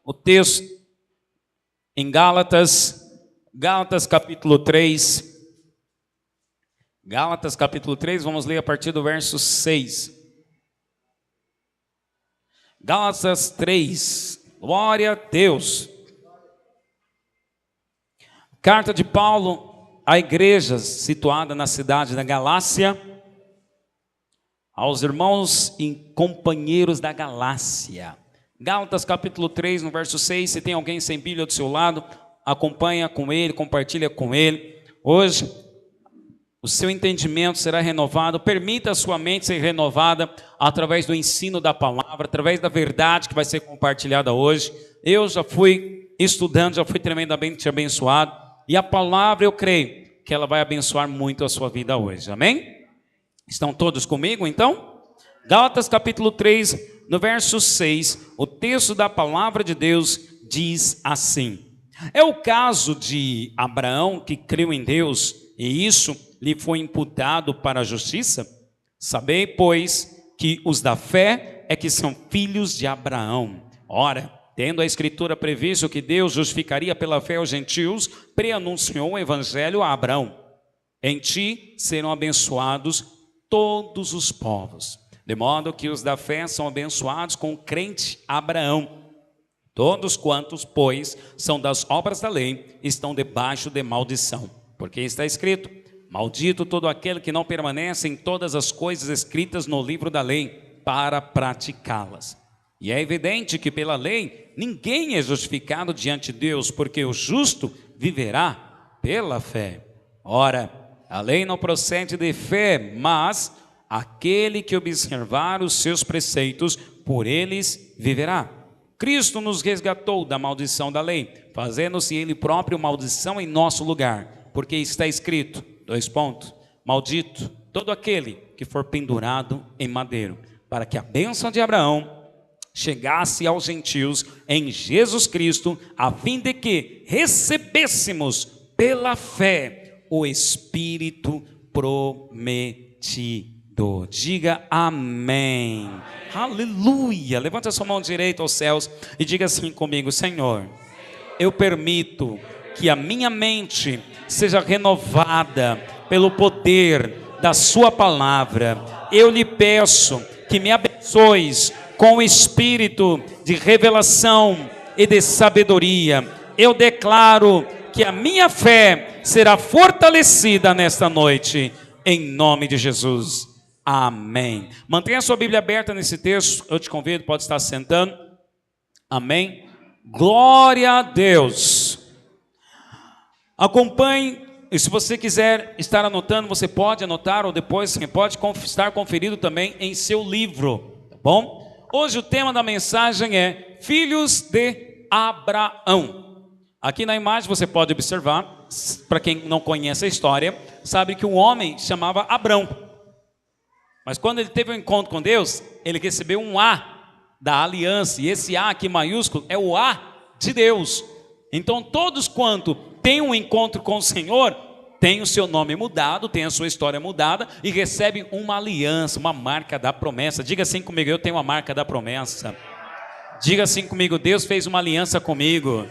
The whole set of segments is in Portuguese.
o texto em Gálatas capítulo 3. Gálatas capítulo 3, vamos ler a partir do verso 6. Gálatas 3, glória a Deus. Carta de Paulo à igreja situada na cidade da Galácia, aos irmãos e companheiros da Galácia. Gálatas capítulo 3, no verso 6, se tem alguém sem Bíblia do seu lado, acompanha com ele, compartilha com ele. Hoje, o seu entendimento será renovado, permita a sua mente ser renovada através do ensino da palavra, através da verdade que vai ser compartilhada hoje. Eu já fui estudando, já fui tremendamente abençoado, e a palavra eu creio que ela vai abençoar muito a sua vida hoje, amém? Estão todos comigo então? Gálatas capítulo 3, no verso 6, o texto da palavra de Deus diz assim: é o caso de Abraão que creu em Deus, e isso lhe foi imputado para a justiça? Sabei, pois, que os da fé é que são filhos de Abraão. Ora, tendo a Escritura previsto que Deus justificaria pela fé os gentios, preanunciou o evangelho a Abraão: em ti serão abençoados todos os povos. De modo que os da fé são abençoados com o crente Abraão. Todos quantos, pois, são das obras da lei, estão debaixo de maldição. Porque está escrito: maldito todo aquele que não permanece em todas as coisas escritas no livro da lei, para praticá-las. E é evidente que pela lei ninguém é justificado diante de Deus, porque o justo viverá pela fé. Ora, a lei não procede de fé, mas aquele que observar os seus preceitos, por eles viverá. Cristo nos resgatou da maldição da lei, fazendo-se ele próprio maldição em nosso lugar, porque está escrito, maldito todo aquele que for pendurado em madeiro, para que a bênção de Abraão chegasse aos gentios em Jesus Cristo, a fim de que recebêssemos pela fé o Espírito prometido. Diga amém. Aleluia. Levante a sua mão direita aos céus e diga assim comigo: Senhor, eu permito que a minha mente seja renovada pelo poder da sua palavra. Eu lhe peço que me abençoes com o espírito de revelação e de sabedoria. Eu declaro que a minha fé será fortalecida nesta noite, em nome de Jesus. Amém. Mantenha a sua Bíblia aberta nesse texto, eu te convido, pode estar sentando. Amém. Glória a Deus. Acompanhe, e se você quiser estar anotando, você pode anotar, ou depois você pode estar conferido também em seu livro, tá bom? Hoje o tema da mensagem é Filhos de Abraão. Aqui na imagem você pode observar, para quem não conhece a história, sabe que um homem chamava Abrão. Mas quando ele teve um encontro com Deus, ele recebeu um A da aliança, e esse A aqui maiúsculo é o A de Deus. Então todos quanto têm um encontro com o Senhor, têm o seu nome mudado, têm a sua história mudada e recebem uma aliança, uma marca da promessa. Diga assim comigo: eu tenho a marca da promessa. Diga assim comigo: Deus fez uma aliança comigo.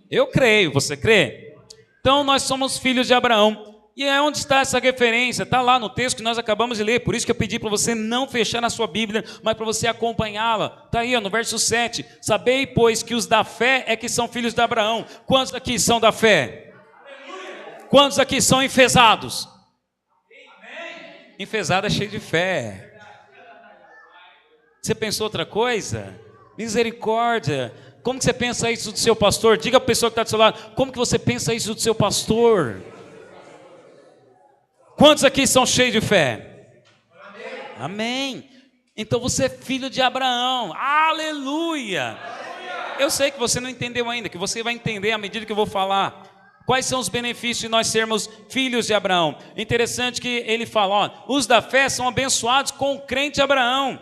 Eu creio, você crê? Então nós somos filhos de Abraão. E é onde está essa referência? Está lá no texto que nós acabamos de ler. Por isso que eu pedi para você não fechar na sua Bíblia, mas para você acompanhá-la. Está aí, no verso 7. Sabei, pois, que os da fé é que são filhos de Abraão. Quantos aqui são da fé? Quantos aqui são enfesados? Enfesado é cheio de fé. Você pensou outra coisa? Misericórdia. Como que você pensa isso do seu pastor? Diga para a pessoa que está do seu lado: como que você pensa isso do seu pastor? Quantos aqui são cheios de fé? Amém. Então você é filho de Abraão. Aleluia. Eu sei que você não entendeu ainda, que você vai entender à medida que eu vou falar. Quais são os benefícios de nós sermos filhos de Abraão? Interessante que ele fala, os da fé são abençoados com o crente Abraão.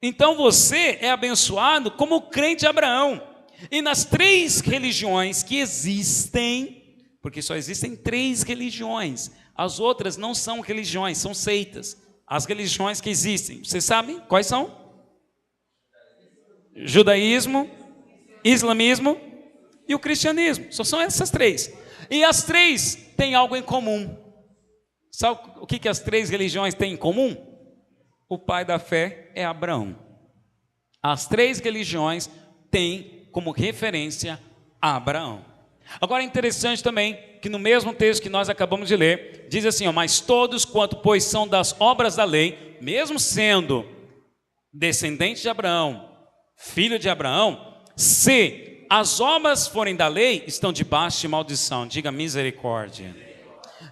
Então você é abençoado como o crente Abraão. E nas 3 religiões que existem, porque só existem 3 religiões, as outras não são religiões, são seitas. As religiões que existem, vocês sabem quais são? judaísmo, islamismo e o cristianismo. Só são essas três. E as três têm algo em comum. Sabe o que as três religiões têm em comum? O pai da fé é Abraão. As três religiões têm como referência Abraão. Agora é interessante também que no mesmo texto que nós acabamos de ler, diz assim, mas todos quanto pois são das obras da lei, mesmo sendo descendente de Abraão, filho de Abraão, se as obras forem da lei, estão debaixo de maldição. Diga misericórdia.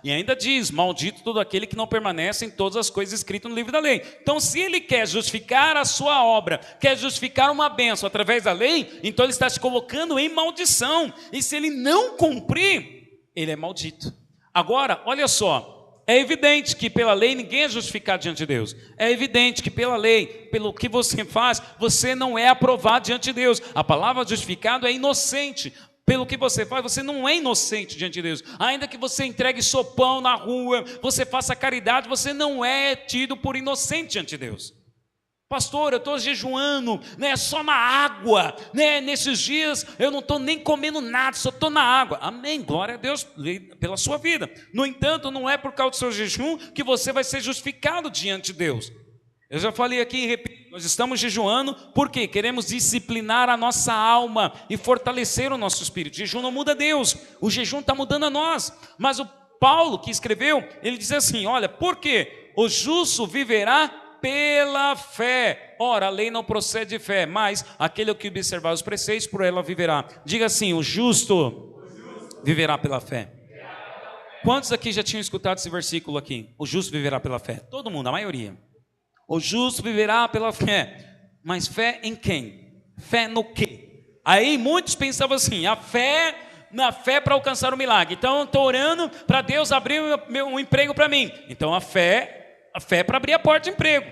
E ainda diz, maldito todo aquele que não permanece em todas as coisas escritas no livro da lei. Então se ele quer justificar a sua obra, quer justificar uma bênção através da lei, então ele está se colocando em maldição. E se ele não cumprir, ele é maldito. Agora, olha só, é evidente que pela lei ninguém é justificado diante de Deus. É evidente que pela lei, pelo que você faz, você não é aprovado diante de Deus. A palavra justificado é inocente. Pelo que você faz, você não é inocente diante de Deus. Ainda que você entregue sopão na rua, você faça caridade, você não é tido por inocente diante de Deus. Pastor, eu estou jejuando, só na água, nesses dias eu não estou nem comendo nada, só estou na água. Amém, glória a Deus pela sua vida. No entanto, não é por causa do seu jejum que você vai ser justificado diante de Deus. Eu já falei aqui e repito, nós estamos jejuando porque queremos disciplinar a nossa alma e fortalecer o nosso espírito. O jejum não muda Deus, o jejum está mudando a nós. Mas o Paulo que escreveu, ele diz assim, olha, por quê? O justo viverá pela fé. Ora, a lei não procede de fé, mas aquele que observar os preceitos, por ela viverá. Diga assim, o justo viverá pela fé. Quantos aqui já tinham escutado esse versículo aqui? O justo viverá pela fé. Todo mundo, a maioria. O justo viverá pela fé. Mas fé em quem? Fé no quê? Aí muitos pensavam assim, na fé para alcançar o milagre. Então eu estou orando para Deus abrir um emprego para mim. Então a fé para abrir a porta de emprego.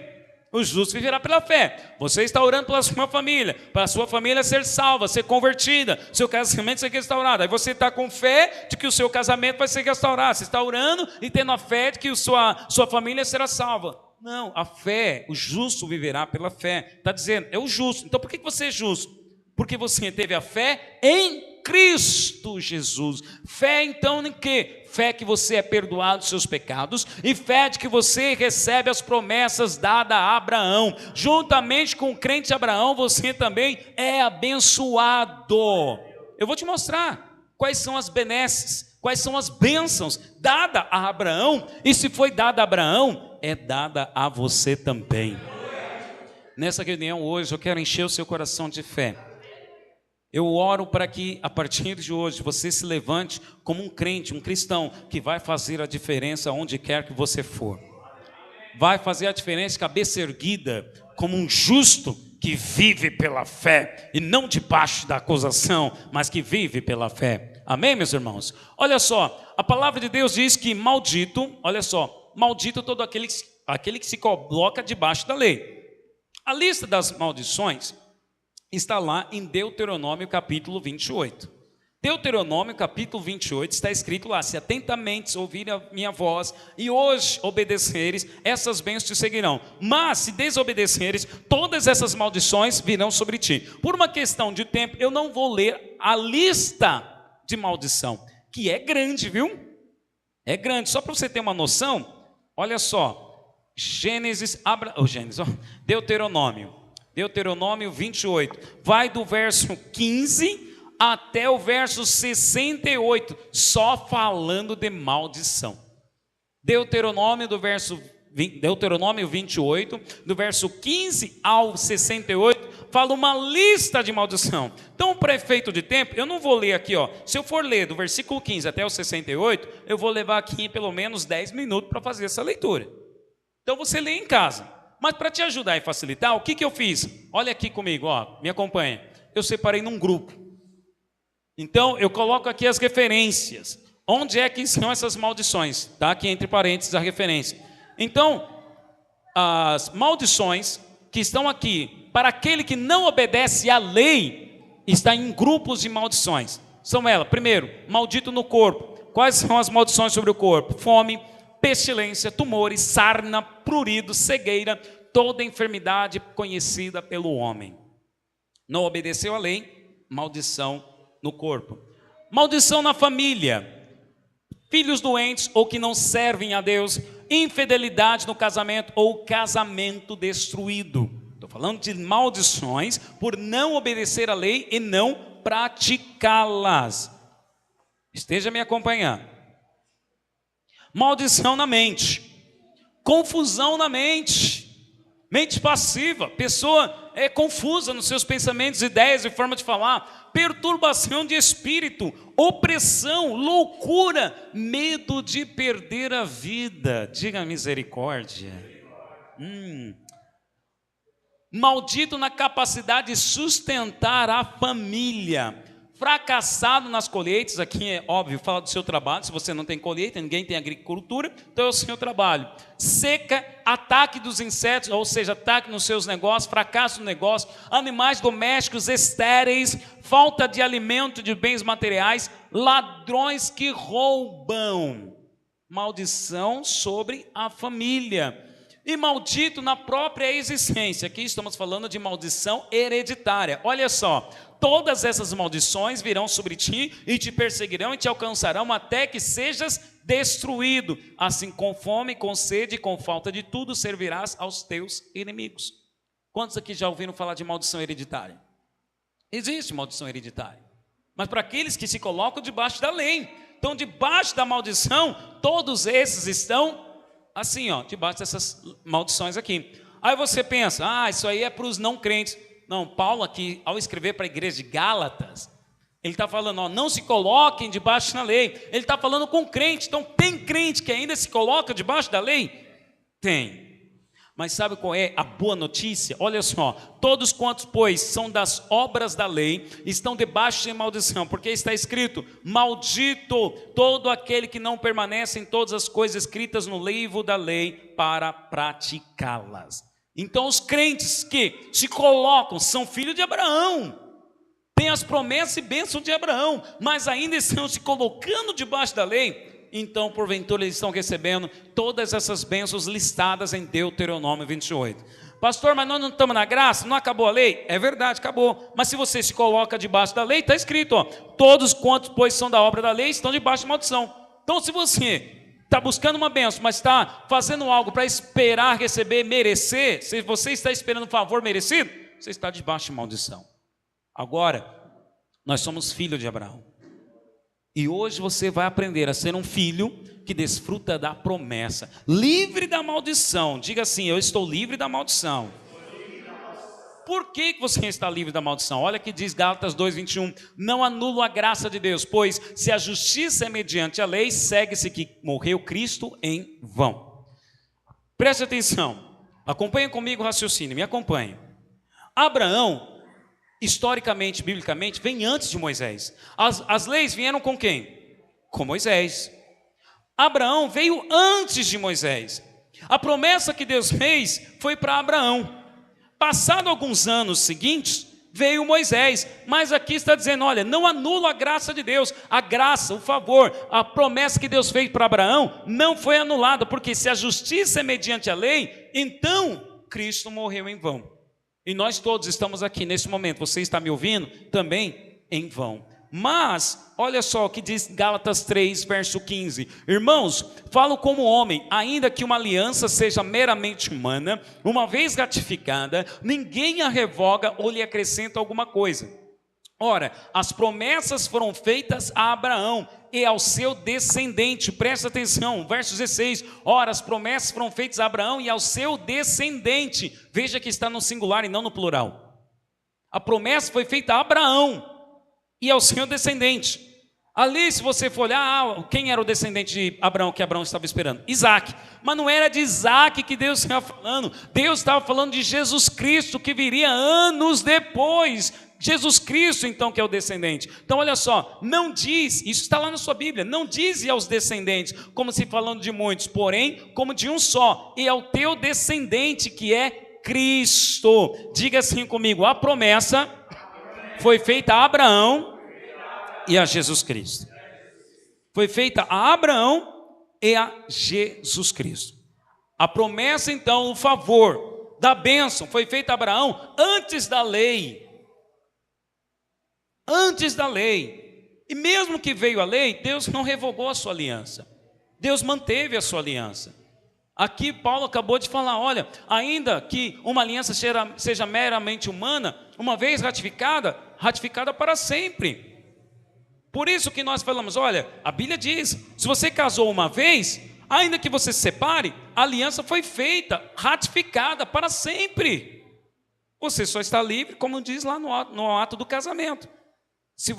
O justo viverá pela fé. Você está orando pela sua família, para a sua família ser salva, ser convertida, seu casamento ser restaurado. Aí você está com fé de que o seu casamento vai ser restaurado. Você está orando e tendo a fé de que sua família será salva. Não, a fé, o justo viverá pela fé. Está dizendo, é o justo. Então por que você é justo? Porque você teve a fé em Cristo Jesus. Fé então em quê? Fé que você é perdoado dos seus pecados e fé de que você recebe as promessas dadas a Abraão. Juntamente com o crente Abraão, você também é abençoado. Eu vou te mostrar quais são as benesses, quais são as bênçãos dadas a Abraão. E se foi dada a Abraão, é dada a você também. Nessa reunião hoje eu quero encher o seu coração de fé. Eu oro para que a partir de hoje você se levante como um crente, um cristão que vai fazer a diferença onde quer que você for. Vai fazer a diferença cabeça erguida, como um justo que vive pela fé e não debaixo da acusação, mas que vive pela fé. Amém, meus irmãos? Olha só, a palavra de Deus diz que maldito, olha só, maldito todo aquele que se coloca debaixo da lei. A lista das maldições está lá em Deuteronômio capítulo 28. Deuteronômio capítulo 28 está escrito lá, se atentamente ouvirem a minha voz e hoje obedeceres, essas bênçãos te seguirão. Mas se desobedeceres, todas essas maldições virão sobre ti. Por uma questão de tempo, eu não vou ler a lista de maldição, que é grande, viu? É grande, só para você ter uma noção, olha só, Deuteronômio 28, vai do verso 15 até o verso 68, só falando de maldição. Deuteronômio 28, do verso 15 ao 68, fala uma lista de maldição. Então, para efeito de tempo, eu não vou ler aqui, se eu for ler do versículo 15 até o 68, eu vou levar aqui pelo menos 10 minutos para fazer essa leitura. Então você lê em casa. Mas para te ajudar e facilitar, o que eu fiz? Olha aqui comigo, me acompanha. Eu separei num grupo. Então, eu coloco aqui as referências. Onde é que são essas maldições? Está aqui entre parênteses a referência. Então, as maldições que estão aqui, para aquele que não obedece à lei, está em grupos de maldições. São elas, primeiro, maldito no corpo. Quais são as maldições sobre o corpo? Fome, pestilência, tumores, sarna, prurido, cegueira, toda enfermidade conhecida pelo homem. Não obedeceu à lei, maldição no corpo. Maldição na família, filhos doentes ou que não servem a Deus, infidelidade no casamento ou casamento destruído. Estou falando de maldições por não obedecer à lei e não praticá-las. Esteja me acompanhando. Maldição na mente, confusão na mente, mente passiva, pessoa é confusa nos seus pensamentos, ideias e forma de falar, perturbação de espírito, opressão, loucura, medo de perder a vida. Diga misericórdia. Maldito na capacidade de sustentar a família, fracassado nas colheitas. Aqui é óbvio, fala do seu trabalho. Se você não tem colheita, ninguém tem agricultura, então é o seu trabalho. Seca, ataque dos insetos, ou seja, ataque nos seus negócios, fracasso no negócio, animais domésticos estéreis, falta de alimento, de bens materiais, ladrões que roubam. Maldição sobre a família. E maldito na própria existência. Aqui estamos falando de maldição hereditária. Olha só, todas essas maldições virão sobre ti e te perseguirão e te alcançarão até que sejas destruído. Assim, com fome, com sede e com falta de tudo, servirás aos teus inimigos. Quantos aqui já ouviram falar de maldição hereditária? Existe maldição hereditária, mas para aqueles que se colocam debaixo da lei. Então, debaixo da maldição, todos esses estão assim, debaixo dessas maldições aqui. Aí você pensa, isso aí é para os não crentes. Não, Paulo aqui, ao escrever para a igreja de Gálatas, ele está falando, não se coloquem debaixo da lei. Ele está falando com crente. Então, tem crente que ainda se coloca debaixo da lei? Tem. Mas sabe qual é a boa notícia? Olha só, todos quantos, pois, são das obras da lei, estão debaixo de maldição, porque está escrito, maldito todo aquele que não permanece em todas as coisas escritas no livro da lei para praticá-las. Então os crentes que se colocam, são filhos de Abraão, têm as promessas e bênçãos de Abraão, mas ainda estão se colocando debaixo da lei. Então, porventura, eles estão recebendo todas essas bênçãos listadas em Deuteronômio 28. Pastor, mas nós não estamos na graça? Não acabou a lei? É verdade, acabou. Mas se você se coloca debaixo da lei, está escrito, todos quantos, pois, são da obra da lei, estão debaixo de maldição. Então, se você está buscando uma bênção, mas está fazendo algo para esperar receber, merecer, se você está esperando um favor merecido, você está debaixo de maldição. Agora, nós somos filhos de Abraão. E hoje você vai aprender a ser um filho que desfruta da promessa, livre da maldição. Diga assim, eu estou livre da maldição. Por que você está livre da maldição? Olha que diz Gálatas 2:21, não anulo a graça de Deus, pois se a justiça é mediante a lei, segue-se que morreu Cristo em vão. Preste atenção, acompanhe comigo o raciocínio, me acompanhe. Abraão, historicamente, biblicamente, vem antes de Moisés. As leis vieram com quem? Com Moisés. Abraão veio antes de Moisés. A promessa que Deus fez foi para Abraão. Passado alguns anos seguintes, veio Moisés. Mas aqui está dizendo, olha, não anula a graça de Deus. A graça, o favor, a promessa que Deus fez para Abraão não foi anulada. Porque se a justiça é mediante a lei, então Cristo morreu em vão. E nós todos estamos aqui nesse momento, você está me ouvindo? Também em vão. Mas, olha só o que diz Gálatas 3, verso 15. Irmãos, falo como homem, ainda que uma aliança seja meramente humana, uma vez ratificada, ninguém a revoga ou lhe acrescenta alguma coisa. Ora, as promessas foram feitas a Abraão e ao seu descendente. Presta atenção, verso 16. Ora, as promessas foram feitas a Abraão e ao seu descendente. Veja que está no singular e não no plural. A promessa foi feita a Abraão e ao seu descendente. Ali, se você for olhar, quem era o descendente de Abraão que Abraão estava esperando? Isaac. Mas não era de Isaac que Deus estava falando. Deus estava falando de Jesus Cristo, que viria anos depois. Jesus Cristo, então, que é o descendente. Então, olha só, não diz, isso está lá na sua Bíblia, não diz e aos descendentes, como se falando de muitos, porém, como de um só, e ao teu descendente, que é Cristo. Diga assim comigo, a promessa foi feita a Abraão e a Jesus Cristo. Foi feita a Abraão e a Jesus Cristo. A promessa, então, o favor da bênção foi feita a Abraão antes da lei. antes da lei. E mesmo que veio a lei, Deus não revogou a sua aliança. Deus manteve a sua aliança. Aqui Paulo acabou de falar, olha, ainda que uma aliança seja meramente humana, uma vez ratificada, ratificada para sempre. Por isso que nós falamos, olha, a Bíblia diz, se você casou uma vez, ainda que você se separe, a aliança foi feita, ratificada para sempre. Você só está livre, como diz lá no ato do casamento. Se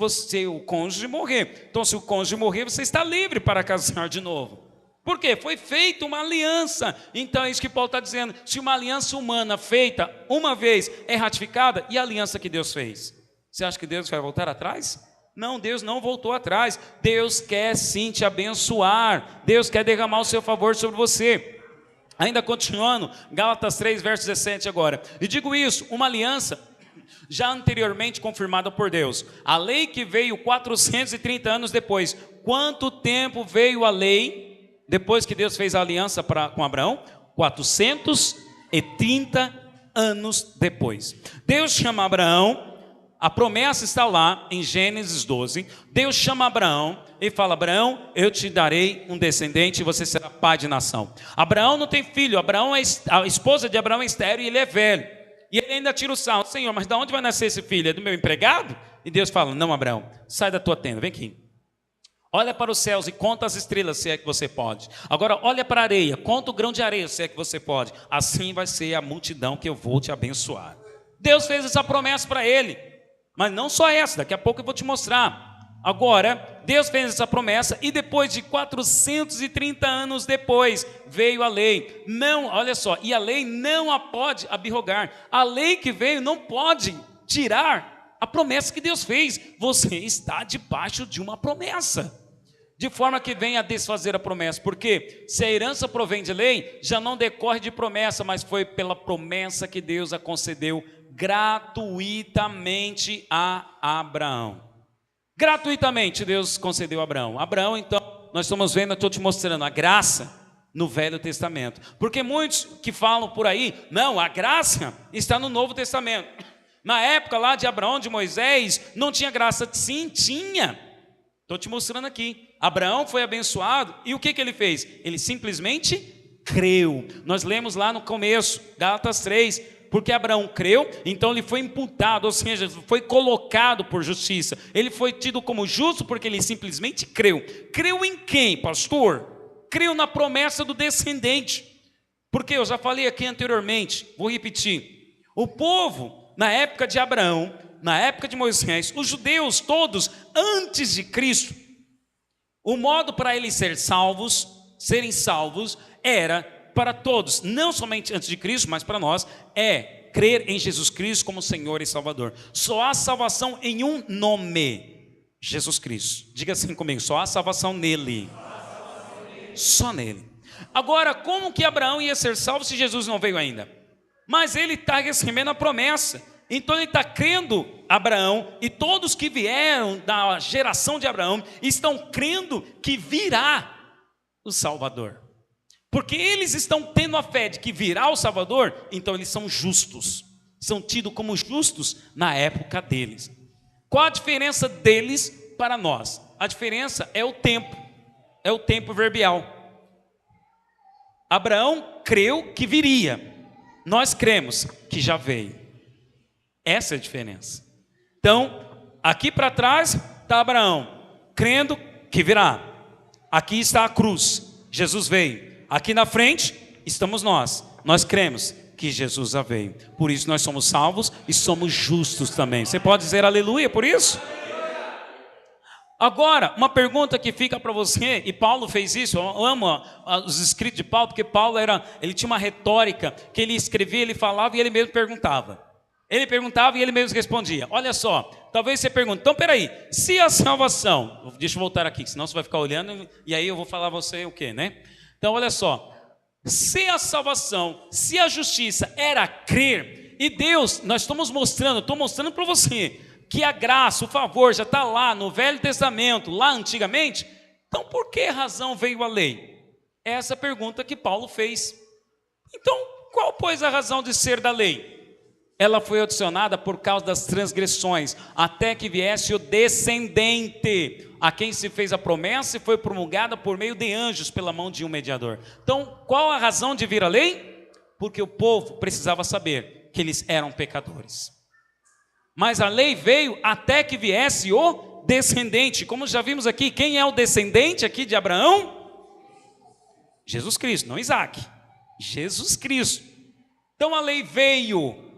o cônjuge morrer. Então, se o cônjuge morrer, você está livre para casar de novo. Por quê? Foi feita uma aliança. Então, é isso que Paulo está dizendo. Se uma aliança humana feita uma vez é ratificada, e a aliança que Deus fez? Você acha que Deus vai voltar atrás? Não, Deus não voltou atrás. Deus quer sim te abençoar. Deus quer derramar o seu favor sobre você. Ainda continuando, Gálatas 3, verso 17 agora. E digo isso, uma aliança já anteriormente confirmada por Deus. A lei que veio 430 anos depois. Quanto tempo veio a lei depois que Deus fez a aliança com Abraão? 430 anos depois. Deus chama Abraão. A promessa está lá em Gênesis 12. Deus chama Abraão e fala, Abraão, eu te darei um descendente e você será pai de nação. Abraão não tem filho, a esposa de Abraão é estéril e ele é velho. E ele ainda tira o sarro, Senhor, mas de onde vai nascer esse filho? É do meu empregado? E Deus fala, não, Abraão, sai da tua tenda, vem aqui. Olha para os céus e conta as estrelas, se é que você pode. Agora olha para a areia, conta o grão de areia, se é que você pode. Assim vai ser a multidão que eu vou te abençoar. Deus fez essa promessa para ele. Mas não só essa, daqui a pouco eu vou te mostrar. Agora, Deus fez essa promessa e depois de 430 anos depois, veio a lei. Não, olha só, e a lei não a pode abrogar. A lei que veio não pode tirar a promessa que Deus fez. Você está debaixo de uma promessa. De forma que venha a desfazer a promessa. Porque se a herança provém de lei, já não decorre de promessa, mas foi pela promessa que Deus a concedeu gratuitamente a Abraão. Gratuitamente Deus concedeu a Abraão. Abraão, então, nós estamos vendo, eu estou te mostrando a graça no Velho Testamento. Porque muitos que falam por aí, não, a graça está no Novo Testamento. Na época lá de Abraão, de Moisés, não tinha graça. Sim, tinha. Estou te mostrando aqui. Abraão foi abençoado e o que ele fez? Ele simplesmente creu. Nós lemos lá no começo, Gálatas 3, porque Abraão creu, então ele foi imputado, ou seja, foi colocado por justiça. Ele foi tido como justo porque ele simplesmente creu. Creu em quem, pastor? Creu na promessa do descendente. Porque eu já falei aqui anteriormente, vou repetir. O povo, na época de Abraão, na época de Moisés, os judeus todos, antes de Cristo, o modo para eles serem salvos, era para todos, não somente antes de Cristo, mas para nós, é crer em Jesus Cristo como Senhor e Salvador. Só há salvação em um nome, Jesus Cristo. Diga assim comigo, só há salvação nele. Só nele. Agora, como que Abraão ia ser salvo se Jesus não veio ainda? Mas ele está recebendo a promessa. Então ele está crendo, Abraão, e todos que vieram da geração de Abraão, estão crendo que virá o Salvador. Porque eles estão tendo a fé de que virá o Salvador, então eles são justos. São tidos como justos na época deles. Qual a diferença deles para nós? A diferença é o tempo verbial. Abraão creu que viria. Nós cremos que já veio. Essa é a diferença. Então, aqui para trás está Abraão, crendo que virá. Aqui está a cruz, Jesus veio. Aqui na frente estamos nós cremos que Jesus já veio. Por isso nós somos salvos e somos justos também. Você pode dizer aleluia por isso? Agora, uma pergunta que fica para você, e Paulo fez isso, eu amo os escritos de Paulo, porque Paulo ele tinha uma retórica, que ele escrevia, ele falava e ele mesmo perguntava. Ele perguntava e ele mesmo respondia. Olha só, talvez você pergunte, então peraí, se a salvação, deixa eu voltar aqui, senão você vai ficar olhando, e aí eu vou falar a você o quê, né? Então olha só, se a salvação, se a justiça era crer, e Deus, estou mostrando para você, que a graça, o favor já está lá no Velho Testamento, lá antigamente, então por que razão veio a lei? Essa é a pergunta que Paulo fez. Então, qual pois a razão de ser da lei? ela foi adicionada por causa das transgressões, até que viesse o descendente, a quem se fez a promessa e foi promulgada por meio de anjos pela mão de um mediador. Então, qual a razão de vir a lei? Porque o povo precisava saber que eles eram pecadores. Mas a lei veio até que viesse o descendente. Como já vimos aqui, quem é o descendente aqui de Abraão? Jesus Cristo, não Isaac. Jesus Cristo. Então a lei veio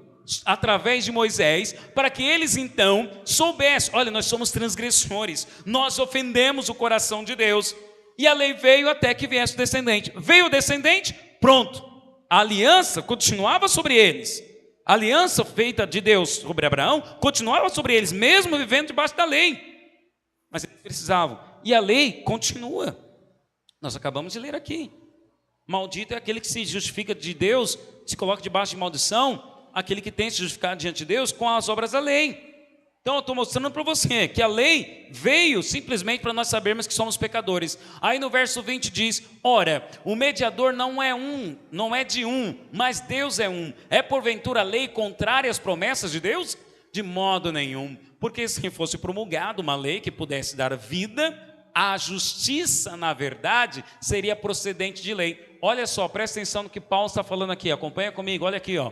através de Moisés, para que eles então soubessem, olha, nós somos transgressores, nós ofendemos o coração de Deus, e a lei veio até que viesse o descendente. Veio o descendente, pronto, a aliança continuava sobre eles, a aliança feita de Deus sobre Abraão, continuava sobre eles, mesmo vivendo debaixo da lei, mas eles precisavam, e a lei continua, nós acabamos de ler aqui, maldito é aquele que se justifica de Deus, se coloca debaixo de maldição, aquele que tem se justificado diante de Deus com as obras da lei. Então eu estou mostrando para você que a lei veio simplesmente para nós sabermos que somos pecadores. Aí no verso 20 diz, ora, o mediador não é de um, mas Deus é um. É porventura a lei contrária às promessas de Deus? De modo nenhum, porque se fosse promulgada uma lei que pudesse dar vida, a justiça na verdade seria procedente de lei. Olha só, presta atenção no que Paulo está falando aqui, acompanha comigo, olha aqui, ó.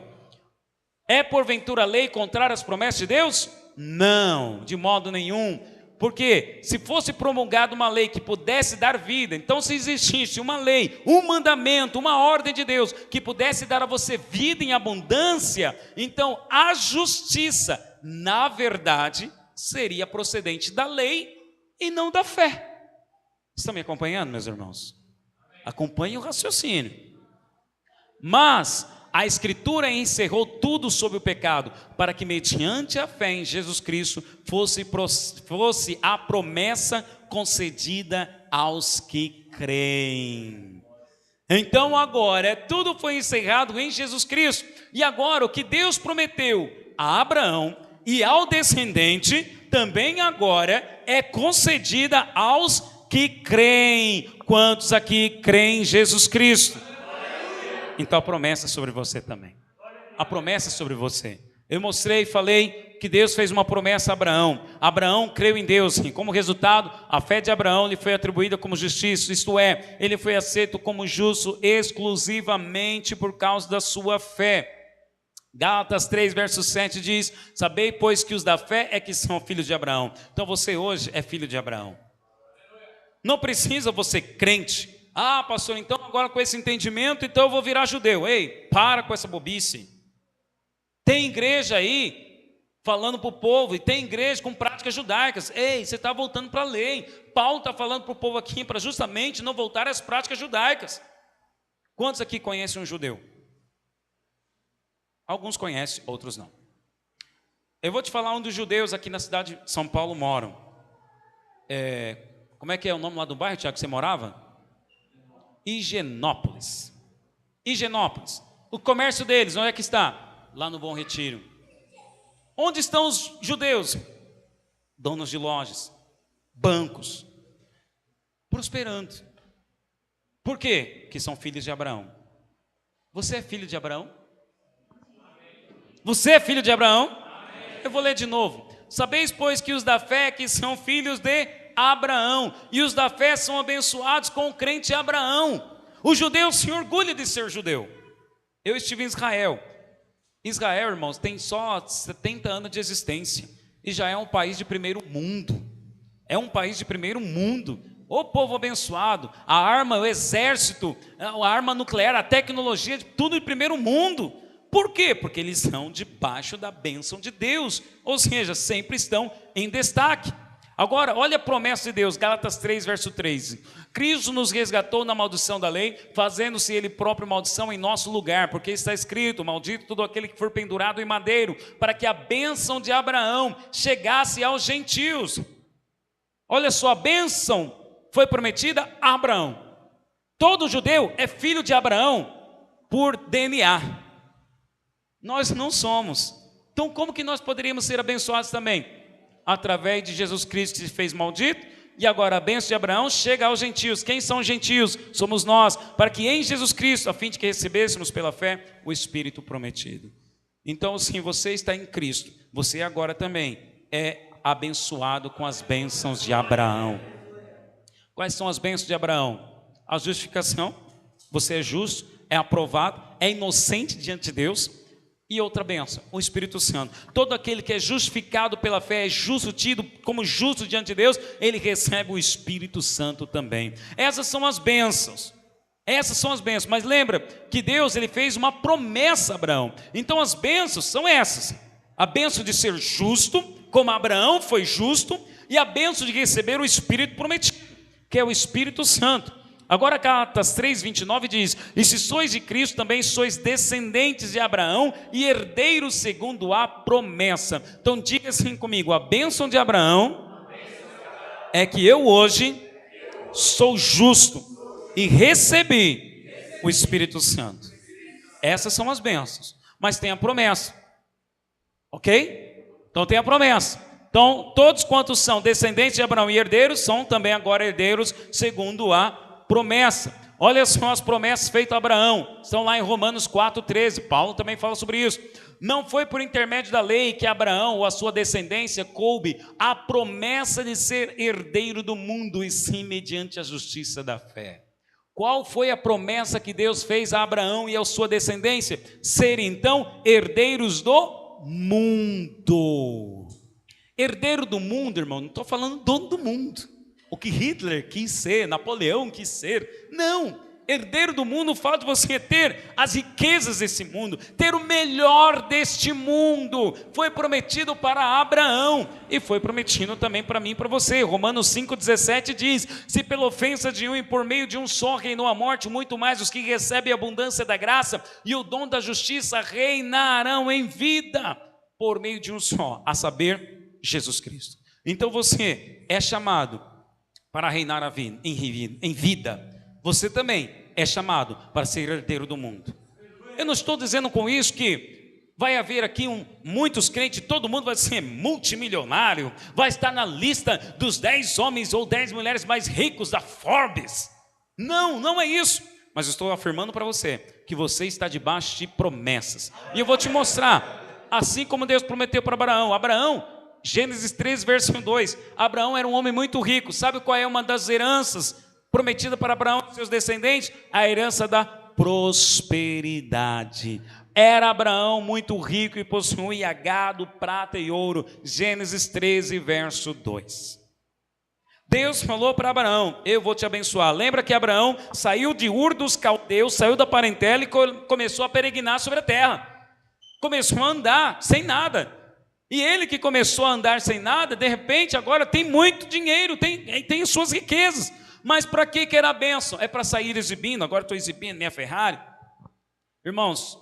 É porventura a lei contrária às promessas de Deus? Não, de modo nenhum. Porque se fosse promulgada uma lei que pudesse dar vida, então se existisse uma lei, um mandamento, uma ordem de Deus que pudesse dar a você vida em abundância, então a justiça, na verdade, seria procedente da lei e não da fé. Estão me acompanhando, meus irmãos? Acompanhem o raciocínio. Mas a Escritura encerrou tudo sobre o pecado, para que mediante a fé em Jesus Cristo fosse a promessa concedida aos que creem. Então agora, tudo foi encerrado em Jesus Cristo, e agora o que Deus prometeu a Abraão e ao descendente, também agora é concedida aos que creem. Quantos aqui creem em Jesus Cristo? Então a promessa é sobre você também. A promessa é sobre você. Eu mostrei e falei que Deus fez uma promessa a Abraão. Abraão creu em Deus e como resultado, a fé de Abraão lhe foi atribuída como justiça. Isto é, ele foi aceito como justo exclusivamente por causa da sua fé. Gálatas 3, verso 7 diz, sabei, pois, que os da fé é que são filhos de Abraão. Então você hoje é filho de Abraão. Não precisa você crente. Ah, pastor, então agora com esse entendimento, então eu vou virar judeu. Ei, para com essa bobice. Tem igreja aí falando para o povo, e tem igreja com práticas judaicas. Ei, você está voltando para a lei. Paulo está falando para o povo aqui para justamente não voltar às práticas judaicas. Quantos aqui conhecem um judeu? Alguns conhecem, outros não. Eu vou te falar onde os judeus aqui na cidade de São Paulo moram. Como é que é o nome lá do bairro, Tiago, que você morava? Higienópolis. Higienópolis. O comércio deles, onde é que está? Lá no Bom Retiro. Onde estão os judeus? Donos de lojas, bancos, prosperando. Por quê? Que são filhos de Abraão. Você é filho de Abraão? Você é filho de Abraão? Eu vou ler de novo. Sabeis, pois, que os da fé que são filhos de Abraão, e os da fé são abençoados com o crente Abraão. O judeu se orgulha de ser judeu. Eu estive em Israel. Israel, irmãos, tem só 70 anos de existência e já é um país de primeiro mundo. É um país de primeiro mundo. O povo abençoado, a arma, o exército, a arma nuclear, a tecnologia, tudo de primeiro mundo. Por quê? Porque eles estão debaixo da bênção de Deus, ou seja, sempre estão em destaque. Agora, olha a promessa de Deus, Gálatas 3, verso 13. Cristo nos resgatou na maldição da lei, fazendo-se ele próprio maldição em nosso lugar, porque está escrito, maldito todo aquele que for pendurado em madeiro, para que a bênção de Abraão chegasse aos gentios. Olha só, a bênção foi prometida a Abraão. Todo judeu é filho de Abraão por DNA. Nós não somos. Então como que nós poderíamos ser abençoados também? Através de Jesus Cristo que se fez maldito, e agora a bênção de Abraão chega aos gentios. Quem são os gentios? Somos nós, para que em Jesus Cristo, a fim de que recebêssemos pela fé o Espírito prometido. Então, sim, você está em Cristo, você agora também é abençoado com as bênçãos de Abraão. Quais são as bênçãos de Abraão? A justificação, você é justo, é aprovado, é inocente diante de Deus. E outra bênção, o Espírito Santo. Todo aquele que é justificado pela fé, é justo, tido como justo diante de Deus, ele recebe o Espírito Santo também. Essas são as bênçãos. Essas são as bênçãos. Mas lembra que Deus, ele fez uma promessa a Abraão. Então as bênçãos são essas. A bênção de ser justo, como Abraão foi justo, e a bênção de receber o Espírito prometido, que é o Espírito Santo. Agora Gálatas 3:29 diz: e se sois de Cristo, também sois descendentes de Abraão e herdeiros segundo a promessa. Então diga assim comigo: a bênção de Abraão é que eu hoje sou justo e recebi o Espírito Santo. Essas são as bênçãos, mas tem a promessa, ok? Então tem a promessa. Então todos quantos são descendentes de Abraão e herdeiros, são também agora herdeiros segundo a promessa. Olha só as promessas feitas a Abraão, estão lá em Romanos 4:13, Paulo também fala sobre isso. Não foi por intermédio da lei que Abraão ou a sua descendência coube a promessa de ser herdeiro do mundo, e sim mediante a justiça da fé. Qual foi a promessa que Deus fez a Abraão e a sua descendência? Serem então herdeiros do mundo. Herdeiro do mundo, irmão, não estou falando dono do mundo. O que Hitler quis ser, Napoleão quis ser. Não, herdeiro do mundo fala de você ter as riquezas desse mundo, ter o melhor deste mundo. Foi prometido para Abraão e foi prometido também para mim e para você. Romanos 5:17 diz: se pela ofensa de um e por meio de um só reinou a morte, muito mais os que recebem a abundância da graça e o dom da justiça reinarão em vida por meio de um só, a saber, Jesus Cristo. Então você é chamado para reinar em vida. Você também é chamado para ser herdeiro do mundo. Eu não estou dizendo com isso que vai haver aqui muitos crentes, todo mundo vai ser multimilionário, vai estar na lista dos 10 homens ou 10 mulheres mais ricos da Forbes. Não, não é isso. Mas eu estou afirmando para você que você está debaixo de promessas. E eu vou te mostrar, assim como Deus prometeu para Abraão, Gênesis 3, verso 2, Abraão era um homem muito rico. Sabe qual é uma das heranças prometida para Abraão e seus descendentes? A herança da prosperidade. Era Abraão muito rico e possuía gado, prata e ouro. Gênesis 13, verso 2. Deus falou para Abraão: eu vou te abençoar. Lembra que Abraão saiu de Ur dos Caldeus, saiu da parentela e começou a peregrinar sobre a terra. Começou a andar sem nada. E ele que começou a andar sem nada, de repente agora tem muito dinheiro, tem suas riquezas. Mas para que era a bênção? É para sair exibindo. Agora estou exibindo minha Ferrari. Irmãos,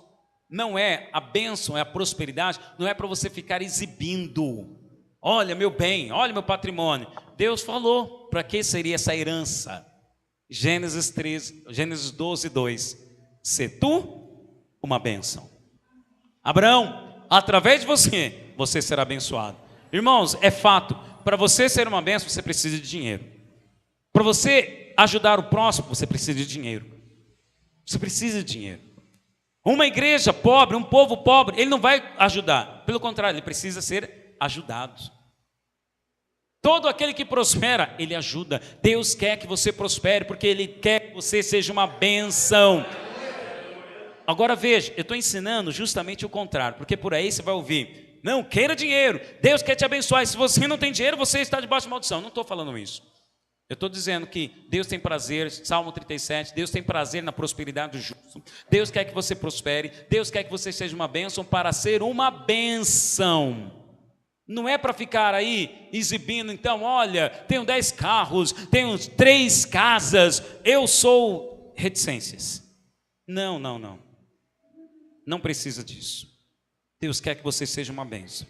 não é a bênção, é a prosperidade, não é para você ficar exibindo. Olha meu bem, olha meu patrimônio. Deus falou para que seria essa herança. Gênesis 12, 2. Se tu uma bênção. Abraão, através de você será abençoado. Irmãos, é fato, para você ser uma bênção, você precisa de dinheiro. Para você ajudar o próximo, você precisa de dinheiro. Você precisa de dinheiro. Uma igreja pobre, um povo pobre, ele não vai ajudar. Pelo contrário, ele precisa ser ajudado. Todo aquele que prospera, ele ajuda. Deus quer que você prospere, porque Ele quer que você seja uma bênção. Agora veja, eu estou ensinando justamente o contrário, porque por aí você vai ouvir: não, queira dinheiro, Deus quer te abençoar, e se você não tem dinheiro, você está debaixo de maldição. Não estou falando isso. Eu estou dizendo que Deus tem prazer, Salmo 37, Deus tem prazer na prosperidade do justo. Deus quer que você prospere, Deus quer que você seja uma bênção para ser uma bênção. Não é para ficar aí exibindo, então, olha, tenho 10 carros, tenho 3 casas, eu sou reticências. Não. Não precisa disso. Deus quer que você seja uma bênção.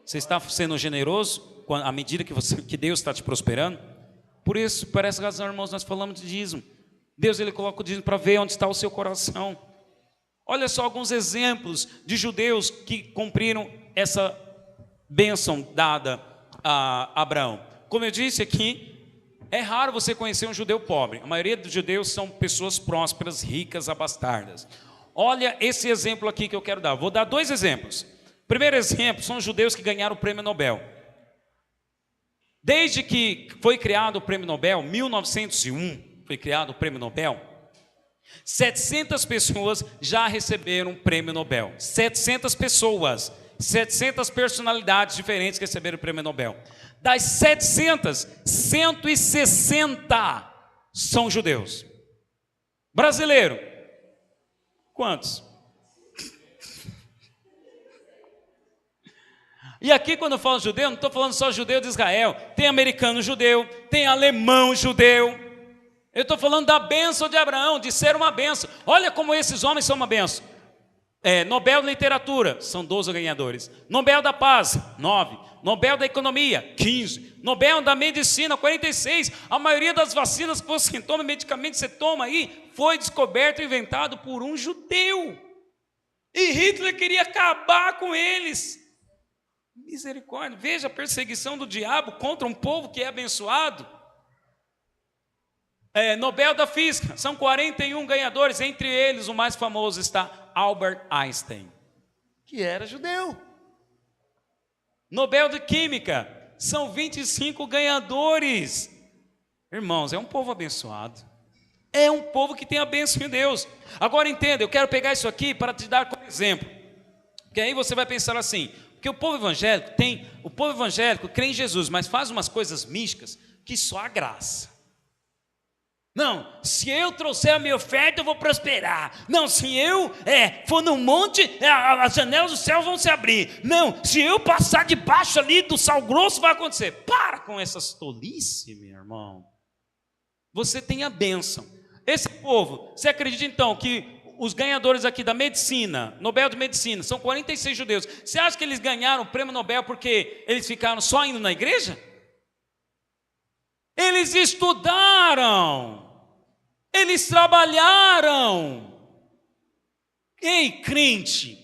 Você está sendo generoso à medida que Deus está te prosperando? Por isso, por essa razão, irmãos, nós falamos de dízimo. Deus, Ele coloca o dízimo para ver onde está o seu coração. Olha só alguns exemplos de judeus que cumpriram essa bênção dada a Abraão. Como eu disse aqui, é raro você conhecer um judeu pobre. A maioria dos judeus são pessoas prósperas, ricas, abastardas. Olha esse exemplo aqui que eu quero dar. Vou dar 2 exemplos. Primeiro exemplo são os judeus que ganharam o prêmio Nobel. Desde que foi criado o prêmio Nobel, 1901, foi criado o prêmio Nobel, 700 pessoas já receberam o prêmio Nobel. 700 pessoas, 700 personalidades diferentes que receberam o prêmio Nobel. Das 700, 160 são judeus. Brasileiro, quantos? E aqui quando eu falo judeu, não estou falando só judeu de Israel. Tem americano judeu, tem alemão judeu. Eu estou falando da bênção de Abraão, de ser uma bênção. Olha como esses homens são uma bênção. Nobel de Literatura, são 12 ganhadores. Nobel da Paz, 9. Nobel da Economia, 15. Nobel da Medicina, 46. A maioria das vacinas que você toma, medicamentos que você toma aí, foi descoberto e inventado por um judeu. E Hitler queria acabar com eles. Misericórdia, veja a perseguição do diabo contra um povo que é abençoado. Nobel da Física, são 41 ganhadores, entre eles o mais famoso está Albert Einstein, que era judeu. Nobel de Química, são 25 ganhadores. Irmãos, é um povo abençoado, é um povo que tem a bênção de Deus. Agora entenda, eu quero pegar isso aqui para te dar como exemplo, porque aí você vai pensar assim, porque o povo evangélico crê em Jesus, mas faz umas coisas místicas que só a graça. Não, se eu trouxer a minha oferta eu vou prosperar. Não, se eu for no monte, as janelas do céu vão se abrir. Não, se eu passar debaixo ali do sal grosso vai acontecer. Para com essas tolices, meu irmão. Você tem a bênção. Esse povo, você acredita então que os ganhadores aqui da medicina, Nobel de Medicina, são 46 judeus. Você acha que eles ganharam o prêmio Nobel porque eles ficaram só indo na igreja? Eles estudaram. Eles trabalharam. Ei, crente,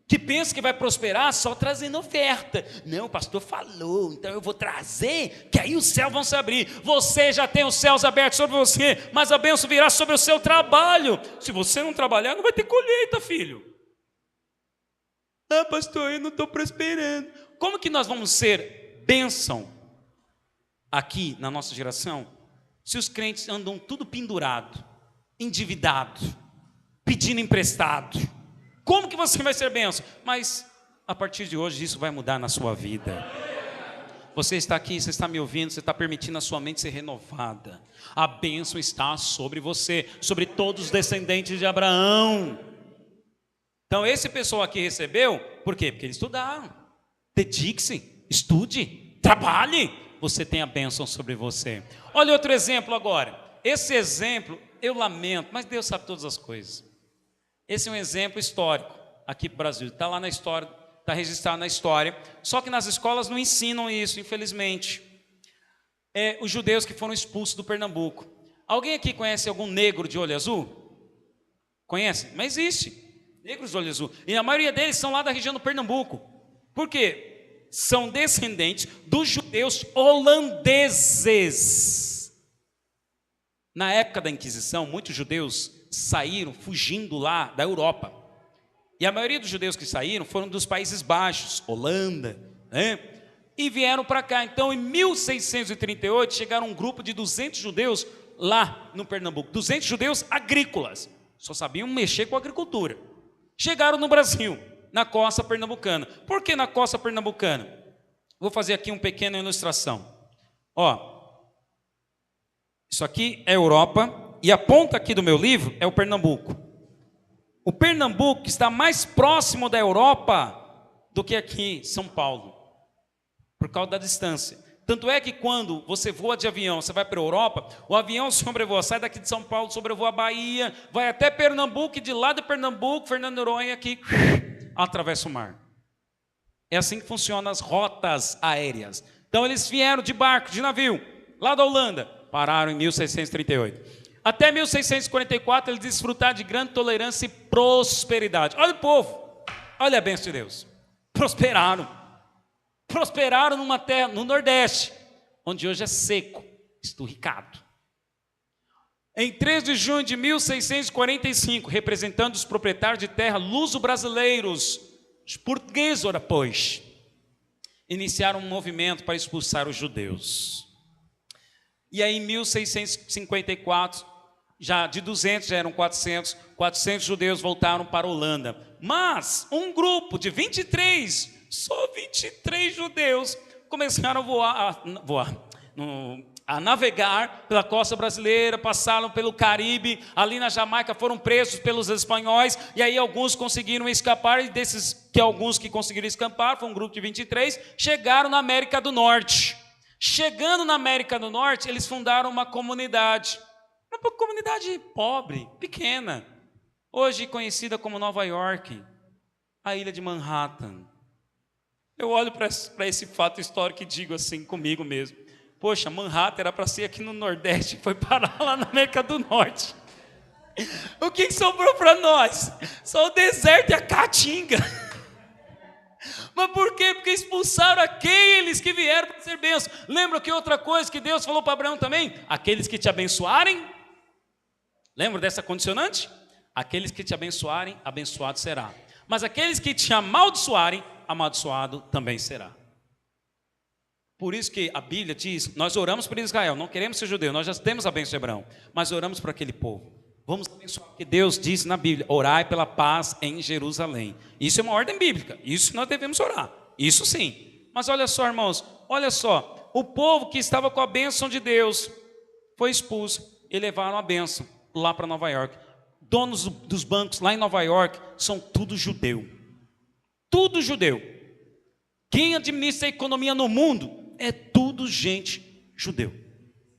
que pensa que vai prosperar só trazendo oferta. Não, o pastor falou, então eu vou trazer, que aí os céus vão se abrir. Você já tem os céus abertos sobre você, mas a bênção virá sobre o seu trabalho. Se você não trabalhar, não vai ter colheita, filho. Ah, pastor, eu não estou prosperando. Como que nós vamos ser bênção aqui na nossa geração, se os crentes andam tudo pendurado, endividado, pedindo emprestado? Como que você vai ser bênção? Mas a partir de hoje isso vai mudar na sua vida. Você está aqui, você está me ouvindo, você está permitindo a sua mente ser renovada. A bênção está sobre você, sobre todos os descendentes de Abraão. Então esse pessoal aqui recebeu, por quê? Porque eles estudaram. Dedique-se, estude, trabalhe. Você tem a bênção sobre você. Olha outro exemplo agora. Esse exemplo, eu lamento, mas Deus sabe todas as coisas. Esse é um exemplo histórico aqui para o Brasil. Está lá na história, está registrado na história. Só que nas escolas não ensinam isso, infelizmente. Os judeus que foram expulsos do Pernambuco. Alguém aqui conhece algum negro de olho azul? Conhece? Mas existe. Negros de olho azul. E a maioria deles são lá da região do Pernambuco. Por quê? São descendentes dos judeus holandeses. Na época da Inquisição, muitos judeus saíram fugindo lá da Europa. E a maioria dos judeus que saíram foram dos Países Baixos, Holanda, né? E vieram para cá. Então, em 1638, chegaram um grupo de 200 judeus lá no Pernambuco. 200 judeus agrícolas. Só sabiam mexer com a agricultura. Chegaram no Brasil, na costa pernambucana. Por que na costa pernambucana? Vou fazer aqui uma pequena ilustração. Isso aqui é a Europa e a ponta aqui do meu livro é o Pernambuco. O Pernambuco está mais próximo da Europa do que aqui São Paulo, por causa da distância. Tanto é que quando você voa de avião, você vai para a Europa, o avião sobrevoa, sai daqui de São Paulo, sobrevoa a Bahia, vai até Pernambuco e de lá de Pernambuco, Fernando Noronha aqui, atravessa o mar. É assim que funcionam as rotas aéreas. Então eles vieram de barco, de navio, lá da Holanda, pararam em 1638. Até 1644 eles desfrutaram de grande tolerância e prosperidade. Olha o povo, olha a bênção de Deus. Prosperaram numa terra, no Nordeste, onde hoje é seco, esturricado. Em 3 de junho de 1645, representando os proprietários de terra luso-brasileiros, os portugueses, ora pois, iniciaram um movimento para expulsar os judeus. E aí, em 1654, já de 200 já eram 400 judeus voltaram para a Holanda. Mas um grupo de 23, só 23 judeus, começaram a navegar pela costa brasileira, passaram pelo Caribe, ali na Jamaica foram presos pelos espanhóis, e aí alguns conseguiram escapar, e desses que alguns que conseguiram escapar, foi um grupo de 23, chegaram na América do Norte. Chegando na América do Norte, eles fundaram uma comunidade pobre, pequena, hoje conhecida como Nova York, a ilha de Manhattan. Eu olho para esse fato histórico e digo assim comigo mesmo: poxa, Manhattan era para ser aqui no Nordeste, foi parar lá na América do Norte. O que sobrou para nós? Só o deserto e a caatinga. Mas por quê? Porque expulsaram aqueles que vieram para ser bênçãos. Lembra que outra coisa que Deus falou para Abraão também? Aqueles que te abençoarem. Lembra dessa condicionante? Aqueles que te abençoarem, abençoado será. Mas aqueles que te amaldiçoarem, amaldiçoado também será. Por isso que a Bíblia diz, nós oramos por Israel, não queremos ser judeu, nós já temos a bênção de Abraão, mas oramos por aquele povo. Vamos abençoar, porque Deus disse na Bíblia, orai pela paz em Jerusalém. Isso é uma ordem bíblica, isso nós devemos orar, isso sim. Mas olha só, irmãos, olha só, o povo que estava com a bênção de Deus foi expulso e levaram a bênção lá para Nova York. Donos dos bancos lá em Nova York são tudo judeu. Tudo judeu. Quem administra a economia no mundo é tudo gente judeu.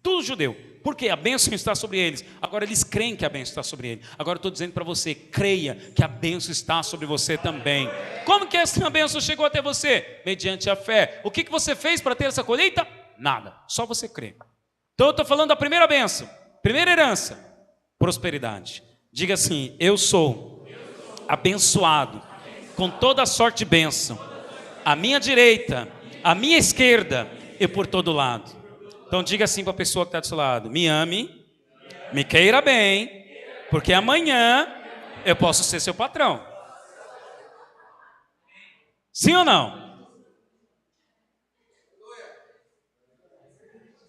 Tudo judeu. Porque a bênção está sobre eles. Agora eles creem que a bênção está sobre eles. Agora eu estou dizendo para você, creia que a bênção está sobre você também. Como que essa bênção chegou até você? Mediante a fé. O que você fez para ter essa colheita? Nada. Só você crê. Então eu estou falando da primeira bênção. Primeira herança. Prosperidade. Diga assim, eu sou abençoado com toda a sorte de bênção. À minha direita, à minha esquerda e por todo lado. Então diga assim para a pessoa que está do seu lado: me ame, me queira bem, porque amanhã eu posso ser seu patrão. Sim ou não?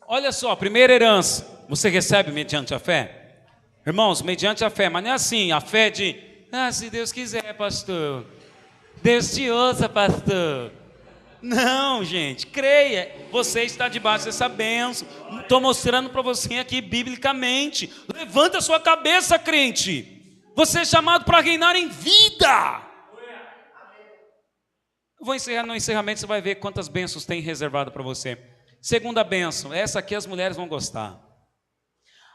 Olha só, primeira herança, você recebe mediante a fé? Irmãos, mediante a fé, mas não é assim, a fé de, se Deus quiser, pastor, Deus te ouça, pastor. Não, gente, creia, você está debaixo dessa bênção. Estou mostrando para você aqui biblicamente. Levanta a sua cabeça, crente. Você é chamado para reinar em vida. Eu vou encerrar, no encerramento você vai ver quantas bênçãos tem reservado para você. Segunda bênção, essa aqui as mulheres vão gostar.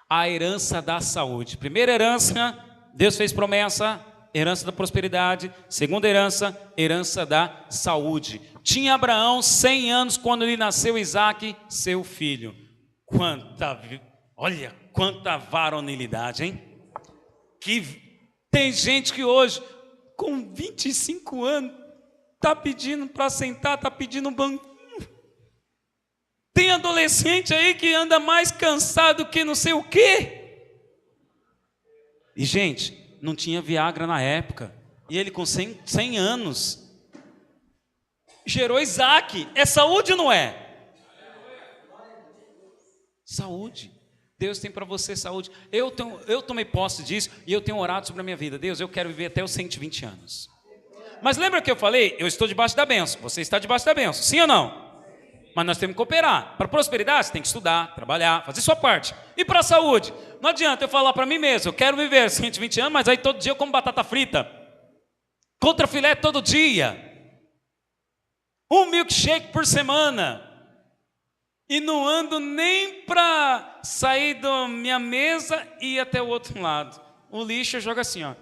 A herança da saúde. Primeira herança, Deus fez promessa, herança da prosperidade. Segunda herança, herança da saúde. Tinha Abraão 100 anos quando lhe nasceu Isaque, seu filho. Olha quanta varonilidade, hein? Que tem gente que hoje, com 25 anos, está pedindo para sentar, está pedindo um banquinho. Tem adolescente aí que anda mais cansado que não sei o quê. E, gente, não tinha Viagra na época. E ele com 100 anos gerou Isaque. É saúde ou não é? Saúde. Deus tem para você saúde. Eu tomei posse disso e eu tenho orado sobre a minha vida. Deus, eu quero viver até os 120 anos. Mas lembra que eu falei? Eu estou debaixo da bênção. Você está debaixo da bênção. Sim ou não? Mas nós temos que cooperar. Para prosperidade, você tem que estudar, trabalhar, fazer sua parte. E para a saúde? Não adianta eu falar para mim mesmo, eu quero viver 120 anos, mas aí todo dia eu como batata frita. Contra filé todo dia. Um milkshake por semana. E não ando nem para sair da minha mesa e ir até o outro lado. O lixo eu jogo assim, ó.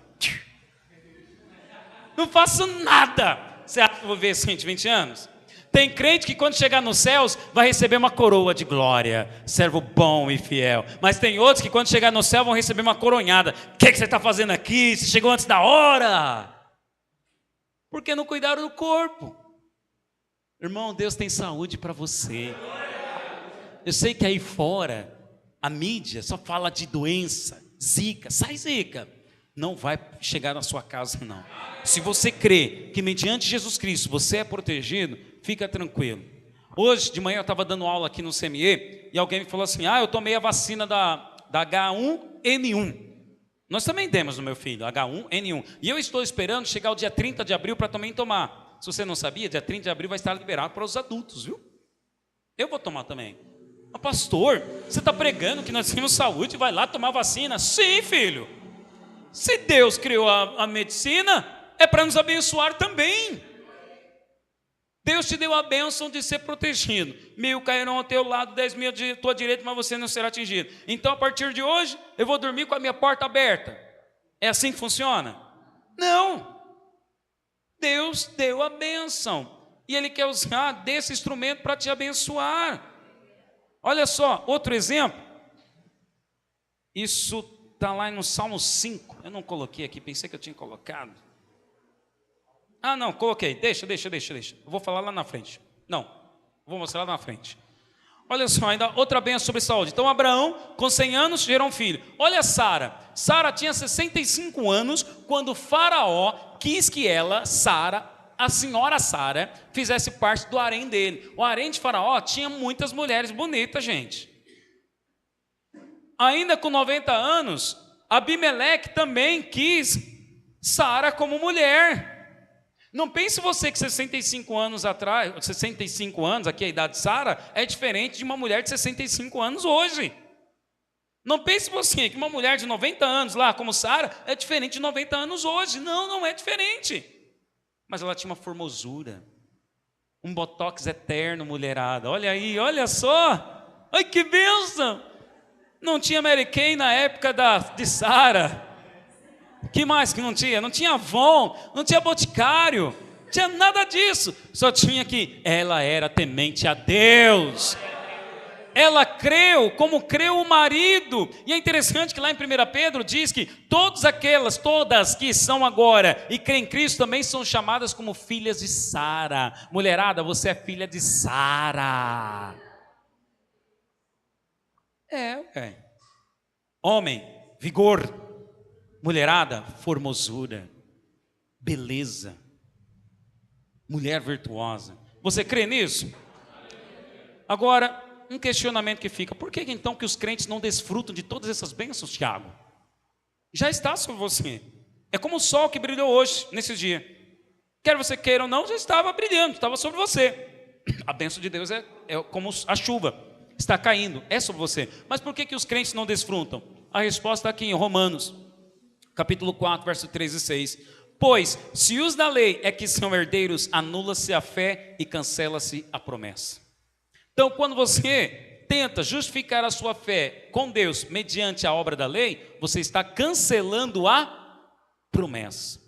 Não faço nada. Você acha que eu vou viver 120 anos? Tem crente que quando chegar nos céus vai receber uma coroa de glória, servo bom e fiel. Mas tem outros que quando chegar no céu vão receber uma coronhada. O que você está fazendo aqui? Você chegou antes da hora. Porque não cuidaram do corpo. Irmão, Deus tem saúde para você. Eu sei que aí fora A mídia só fala de doença, zika, sai zika. Não vai chegar na sua casa, não. Se você crê que mediante Jesus Cristo você é protegido, fica tranquilo. Hoje de manhã eu estava dando aula aqui no CME e alguém me falou assim, eu tomei a vacina da H1N1. Nós também demos no meu filho, H1N1. E eu estou esperando chegar o dia 30 de abril para também tomar. Se você não sabia, dia 30 de abril vai estar liberado para os adultos, viu? Eu vou tomar também. Mas pastor, você está pregando que nós temos saúde e vai lá tomar vacina? Sim, filho. Se Deus criou a medicina, é para nos abençoar também. Deus te deu a bênção de ser protegido. 1.000 cairão ao teu lado, 10.000 à tua direita, mas você não será atingido. Então, a partir de hoje, eu vou dormir com a minha porta aberta. É assim que funciona? Não. Deus deu a bênção. E Ele quer usar desse instrumento para te abençoar. Olha só, outro exemplo. Isso está lá no Salmo 5. Eu não coloquei aqui, pensei que eu tinha colocado. Não, coloquei. Deixa. Eu vou falar lá na frente. Não, vou mostrar lá na frente. Olha só, ainda outra bênção sobre saúde. Então, Abraão, com 100 anos, gerou um filho. Olha Sara. Sara tinha 65 anos quando Faraó quis que ela, Sara, a senhora Sara, fizesse parte do harém dele. O harém de Faraó tinha muitas mulheres bonitas, gente. Ainda com 90 anos, Abimeleque também quis Sara como mulher. Não pense você que 65 anos atrás, 65 anos, aqui a idade de Sara, é diferente de uma mulher de 65 anos hoje. Não pense você que uma mulher de 90 anos lá, como Sara, é diferente de 90 anos hoje. Não, não é diferente. Mas ela tinha uma formosura, um botox eterno, mulherada. Olha aí, olha só. Ai, que bênção. Não tinha Mary Kay na época de Sara. Que mais que não tinha? Não tinha Avon, não tinha Boticário, não tinha nada disso. Só tinha que ela era temente a Deus. Ela creu como creu o marido. E é interessante que lá em 1 Pedro diz que todas que são agora e creem em Cristo também são chamadas como filhas de Sara. Mulherada, você é filha de Sara. Homem, vigor. Mulherada, formosura, beleza, mulher virtuosa. Você crê nisso? Agora, um questionamento que fica: por que então que os crentes não desfrutam de todas essas bênçãos, Tiago? Já está sobre você. É como o sol que brilhou hoje, nesse dia. Quer você queira ou não, já estava brilhando, estava sobre você. A bênção de Deus é como a chuva, está caindo, é sobre você. Mas por que os crentes não desfrutam? A resposta está aqui em Romanos. Capítulo 4, verso 3 e 6. Pois, se os da lei é que são herdeiros, anula-se a fé e cancela-se a promessa. Então, quando você tenta justificar a sua fé com Deus mediante a obra da lei, você está cancelando a promessa.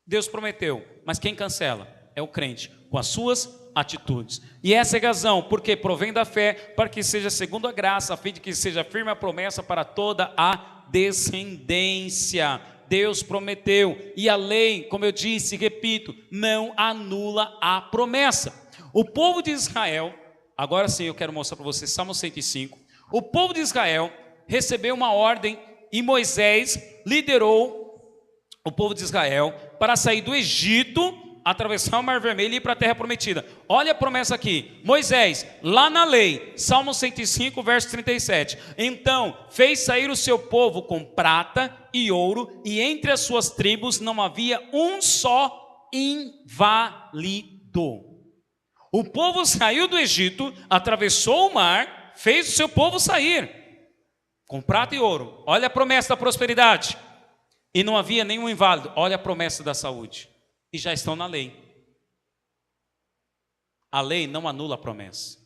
Deus prometeu, mas quem cancela? É o crente, com as suas atitudes. E essa é a razão, porque provém da fé, para que seja segundo a graça, a fim de que seja firme a promessa para toda a descendência. Deus prometeu, e a lei, como eu disse e repito, não anula a promessa. O povo de Israel, agora sim eu quero mostrar para vocês Salmo 105. O povo de Israel recebeu uma ordem e Moisés liderou o povo de Israel para sair do Egito, atravessar o Mar Vermelho e ir para a terra prometida. Olha a promessa aqui. Moisés, lá na lei, Salmo 105, verso 37. Então fez sair o seu povo com prata e ouro, e entre as suas tribos não havia um só inválido. O povo saiu do Egito, atravessou o mar, fez o seu povo sair com prata e ouro. Olha a promessa da prosperidade. E não havia nenhum inválido. Olha a promessa da saúde. E já estão na lei. A lei não anula a promessa.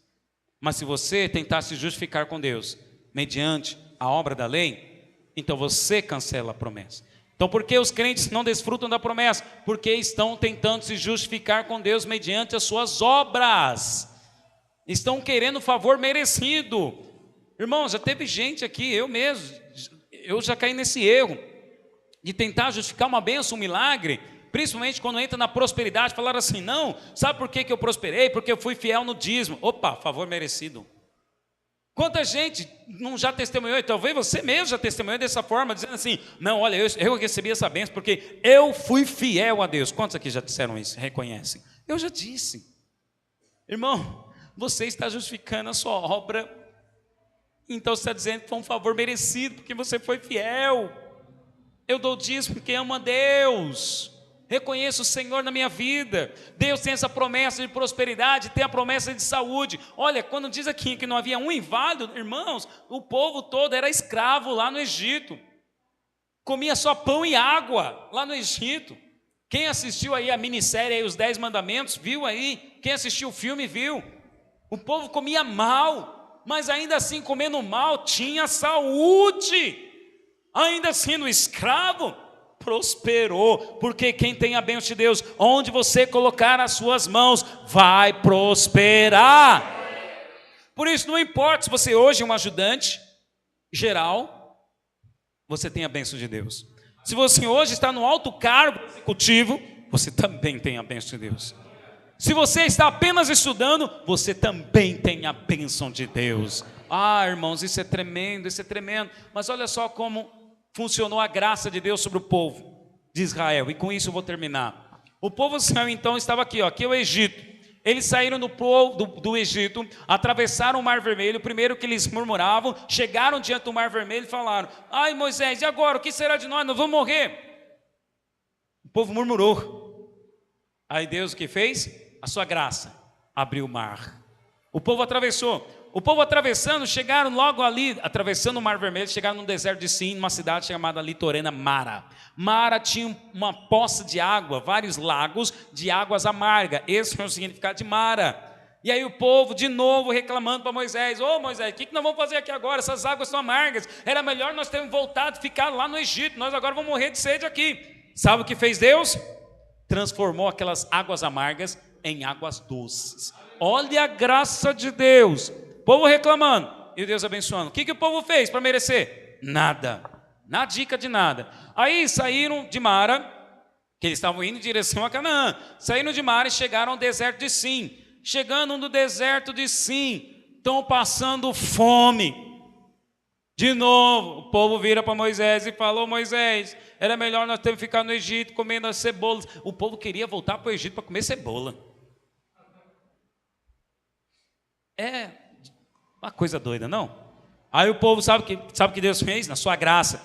Mas se você tentar se justificar com Deus mediante a obra da lei, então você cancela a promessa. Então por que os crentes não desfrutam da promessa? Porque estão tentando se justificar com Deus mediante as suas obras. Estão querendo favor merecido. Irmão, já teve gente aqui, eu mesmo, eu já caí nesse erro de tentar justificar uma bênção, um milagre, principalmente quando entra na prosperidade, falar assim: não, sabe por que eu prosperei? Porque eu fui fiel no dízimo. Opa, favor merecido. Quanta gente não já testemunhou, e talvez você mesmo já testemunhou dessa forma, dizendo assim, não, olha, eu recebi essa bênção porque eu fui fiel a Deus. Quantos aqui já disseram isso, reconhecem? Eu já disse. Irmão, você está justificando a sua obra, então você está dizendo que foi um favor merecido, porque você foi fiel. Eu dou dízimo porque amo a Deus. Reconheço o Senhor na minha vida. Deus tem essa promessa de prosperidade, tem a promessa de saúde. Olha, quando diz aqui que não havia um inválido, irmãos, o povo todo era escravo lá no Egito. Comia só pão e água lá no Egito. Quem assistiu aí a minissérie aí, Os 10 Mandamentos, viu aí? Quem assistiu o filme viu. O povo comia mal, mas ainda assim comendo mal tinha saúde. Ainda sendo escravo, prosperou, porque quem tem a bênção de Deus, onde você colocar as suas mãos, vai prosperar. Por isso não importa se você hoje é um ajudante geral, você tem a bênção de Deus. Se você hoje está no alto cargo executivo, você também tem a bênção de Deus. Se você está apenas estudando, você também tem a bênção de Deus. Ah, irmãos, isso é tremendo, mas olha só como funcionou a graça de Deus sobre o povo de Israel, e com isso eu vou terminar. O povo de Israel então estava aqui, aqui é o Egito. Eles saíram do Egito, atravessaram o Mar Vermelho. Primeiro que eles murmuravam, chegaram diante do Mar Vermelho e falaram: ai Moisés, e agora, o que será de nós? Nós vamos morrer. O povo murmurou. Aí Deus o que fez? A sua graça, abriu o mar. O povo atravessou. O povo atravessando, chegaram logo ali, atravessando o Mar Vermelho, chegaram no deserto de Sim, numa cidade chamada litorânea Mara. Mara tinha uma poça de água, vários lagos de águas amargas. Esse foi o significado de Mara. E aí o povo de novo reclamando para Moisés: ô Moisés, o que nós vamos fazer aqui agora? Essas águas são amargas. Era melhor nós termos voltado e ficado lá no Egito. Nós agora vamos morrer de sede aqui. Sabe o que fez Deus? Transformou aquelas águas amargas em águas doces. Olha a graça de Deus. O povo reclamando e Deus abençoando. O que o povo fez para merecer? Nada. Na dica de nada. Aí saíram de Mara, que eles estavam indo em direção a Canaã. Saíram de Mara e chegaram ao deserto de Sim. Chegando no deserto de Sim, estão passando fome. De novo, o povo vira para Moisés e falou: Moisés, era melhor nós termos ficado no Egito comendo as cebolas. O povo queria voltar para o Egito para comer cebola. É uma coisa doida, não? Aí o povo sabe que Deus fez? Na sua graça,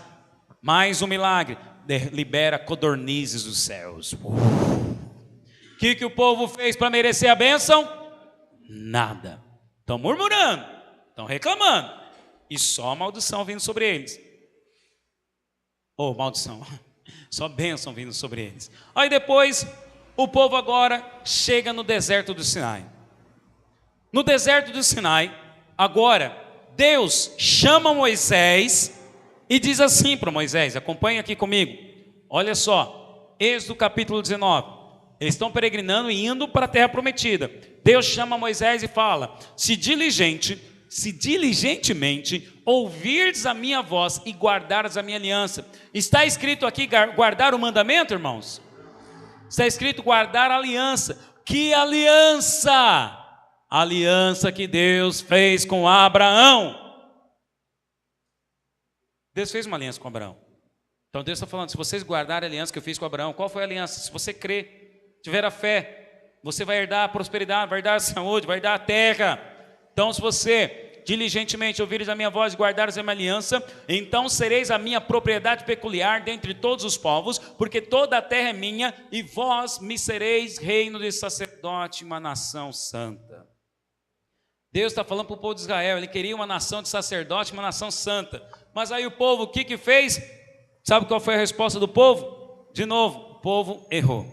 mais um milagre: libera codornizes dos céus. O que o povo fez para merecer a bênção? Nada. Estão murmurando, estão reclamando, e só maldição vindo sobre eles. Maldição, só bênção vindo sobre eles. Aí depois, o povo agora chega no deserto do Sinai. No deserto do Sinai, agora, Deus chama Moisés e diz assim para Moisés, acompanha aqui comigo, olha só, Êxodo capítulo 19, eles estão peregrinando e indo para a terra prometida. Deus chama Moisés e fala: se diligentemente ouvirdes a minha voz e guardares a minha aliança. Está escrito aqui guardar o mandamento, irmãos? Está escrito guardar a aliança. Que aliança? A aliança que Deus fez com Abraão. Deus fez uma aliança com Abraão. Então Deus está falando: se vocês guardarem a aliança que eu fiz com Abraão, qual foi a aliança? Se você crer, tiver a fé, você vai herdar a prosperidade, vai herdar a saúde, vai herdar a terra. Então se você diligentemente ouvires a minha voz e guardares a minha aliança, então sereis a minha propriedade peculiar dentre todos os povos, porque toda a terra é minha, e vós me sereis reino de sacerdote, uma nação santa. Deus está falando para o povo de Israel, ele queria uma nação de sacerdote, uma nação santa. Mas aí o povo, o que fez? Sabe qual foi a resposta do povo? De novo, o povo errou.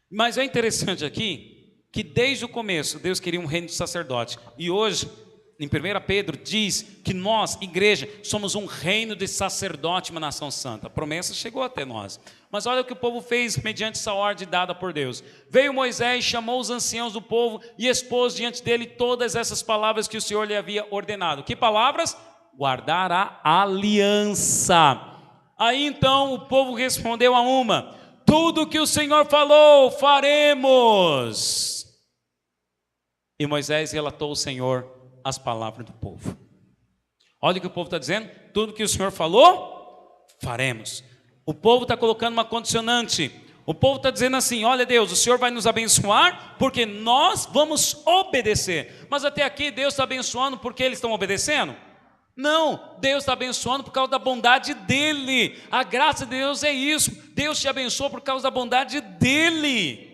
Mas é interessante aqui, que desde o começo, Deus queria um reino de sacerdote. E hoje, em 1 Pedro, diz que nós, igreja, somos um reino de sacerdote, uma nação santa. A promessa chegou até nós. Mas olha o que o povo fez mediante essa ordem dada por Deus. Veio Moisés, chamou os anciãos do povo e expôs diante dele todas essas palavras que o Senhor lhe havia ordenado. Que palavras? Guardar a aliança. Aí então o povo respondeu a uma: tudo que o Senhor falou, faremos. E Moisés relatou ao Senhor as palavras do povo. Olha o que o povo está dizendo: tudo que o Senhor falou, faremos. O povo está colocando uma condicionante. O povo está dizendo assim: olha Deus, o Senhor vai nos abençoar porque nós vamos obedecer. Mas até aqui Deus está abençoando porque eles estão obedecendo? Não, Deus está abençoando por causa da bondade dEle. A graça de Deus é isso. Deus te abençoa por causa da bondade dEle.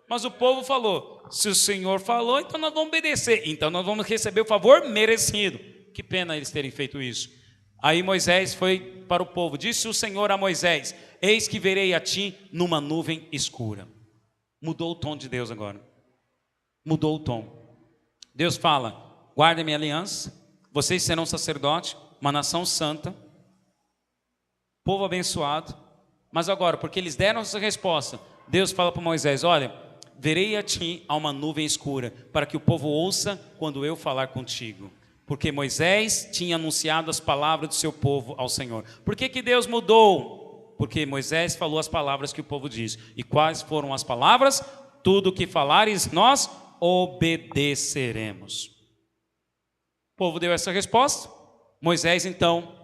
Mas o povo falou: se o Senhor falou, então nós vamos obedecer. Então nós vamos receber o favor merecido. Que pena eles terem feito isso. Aí Moisés foi para o povo: disse o Senhor a Moisés: eis que verei a ti numa nuvem escura. Mudou o tom de Deus agora. Mudou o tom. Deus fala: guardem minha aliança. Vocês serão sacerdote, uma nação santa, povo abençoado. Mas agora, porque eles deram essa resposta, Deus fala para Moisés: olha, verei a ti a uma nuvem escura, para que o povo ouça quando eu falar contigo. Porque Moisés tinha anunciado as palavras do seu povo ao Senhor. Por que Deus mudou? Porque Moisés falou as palavras que o povo diz. E quais foram as palavras? Tudo o que falares, nós obedeceremos. O povo deu essa resposta. Moisés então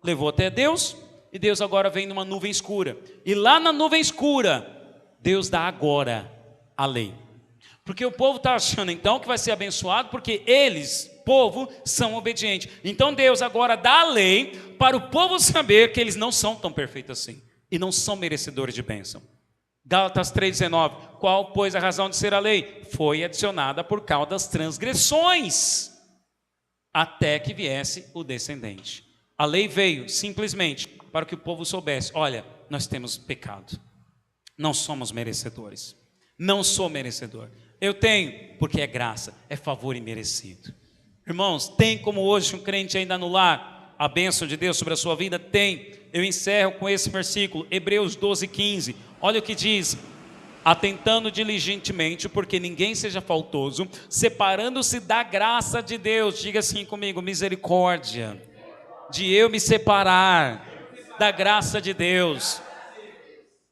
levou até Deus, e Deus agora vem numa nuvem escura. E lá na nuvem escura, Deus dá agora a lei. Porque o povo está achando então que vai ser abençoado, porque eles, povo, são obedientes. Então Deus agora dá a lei para o povo saber que eles não são tão perfeitos assim, e não são merecedores de bênção. Gálatas 3,19: qual, pois, a razão de ser a lei? Foi adicionada por causa das transgressões, até que viesse o descendente. A lei veio simplesmente para que o povo soubesse: olha, nós temos pecado, não somos merecedores. Não sou merecedor. Eu tenho porque é graça, é favor imerecido. Irmãos, tem como hoje um crente ainda anular a bênção de Deus sobre a sua vida? Tem. Eu encerro com esse versículo, Hebreus 12:15. Olha o que diz: atentando diligentemente, porque ninguém seja faltoso, separando-se da graça de Deus. Diga assim comigo: misericórdia de eu me separar da graça de Deus.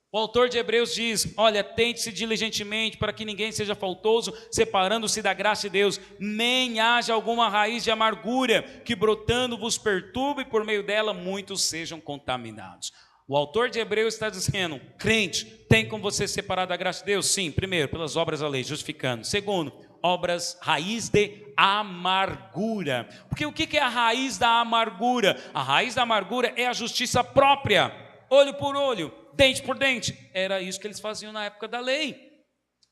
O autor de Hebreus diz: olha, tente-se diligentemente para que ninguém seja faltoso, separando-se da graça de Deus, nem haja alguma raiz de amargura que brotando vos perturbe, e por meio dela muitos sejam contaminados. O autor de Hebreus está dizendo: crente, tem como você separar da graça de Deus? Sim, primeiro, pelas obras da lei, justificando. Segundo, obras, raiz de amargura. Porque o que é a raiz da amargura? A raiz da amargura é a justiça própria, olho por olho, dente por dente. Era isso que eles faziam na época da lei.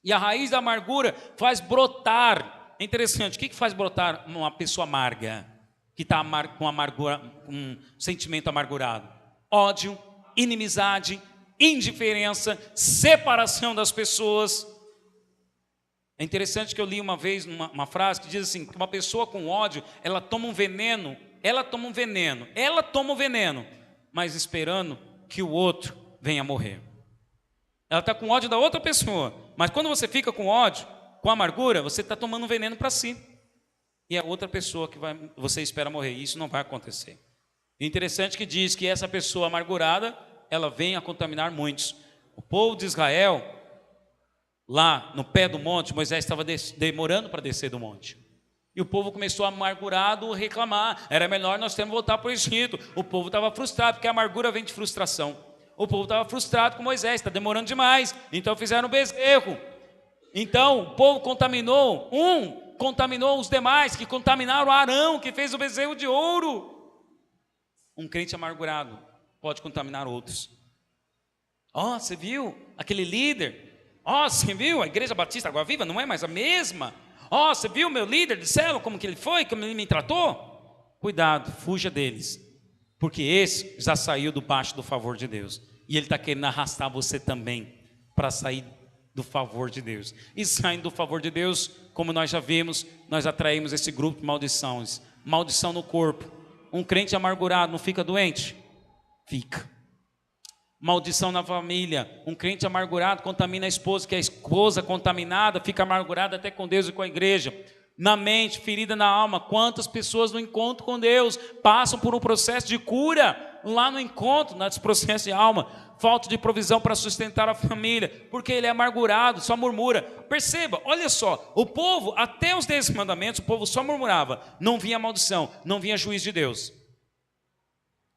E a raiz da amargura faz brotar. É interessante, o que faz brotar uma pessoa amarga, que está com amargura, um sentimento amargurado? Ódio, inimizade, indiferença, separação das pessoas. É interessante que eu li uma vez uma frase que diz assim: que uma pessoa com ódio, ela toma um veneno, mas esperando que o outro venha morrer. Ela está com ódio da outra pessoa, mas quando você fica com ódio, com amargura, você está tomando um veneno para si, e a outra pessoa que você espera morrer. Isso não vai acontecer. Interessante que diz que essa pessoa amargurada, ela vem a contaminar muitos. O povo de Israel, lá no pé do monte, Moisés estava demorando para descer do monte, e o povo começou amargurado a reclamar: era melhor nós termos voltar para o Egito. O povo estava frustrado, porque a amargura vem de frustração. O povo estava frustrado com Moisés: está demorando demais. Então fizeram um bezerro. Então o povo contaminou os demais, que contaminaram Arão, que fez o bezerro de ouro. Um crente amargurado pode contaminar outros. Você viu aquele líder? Você viu a Igreja Batista Água Viva? Não é mais a mesma. Você viu meu líder de célula, como que ele foi, como ele me tratou? Cuidado, fuja deles, porque esse já saiu do baixo do favor de Deus, e ele está querendo arrastar você também para sair do favor de Deus. E saindo do favor de Deus, como nós já vimos, nós atraímos esse grupo de maldições. Maldição no corpo. Um crente amargurado não fica doente? Fica. Maldição na família. Um crente amargurado contamina a esposa, que a esposa contaminada fica amargurada até com Deus e com a igreja. Na mente, ferida na alma. Quantas pessoas no encontro com Deus passam por um processo de cura? lá no encontro, na desprocedência de alma, falta de provisão para sustentar a família, porque ele é amargurado, só murmura. Perceba, olha só, o povo, até os 10 mandamentos, o povo só murmurava, não vinha maldição, não vinha juízo de Deus,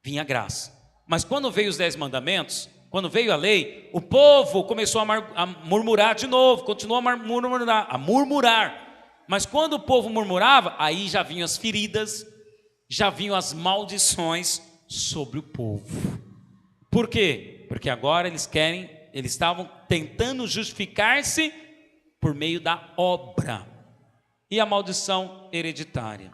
vinha graça. Mas quando veio os 10 mandamentos, quando veio a lei, o povo começou a murmurar de novo, continuou a murmurar. Mas quando o povo murmurava, aí já vinham as feridas, já vinham as maldições sobre o povo. Por quê? Porque agora eles estavam tentando justificar-se por meio da obra. E a maldição hereditária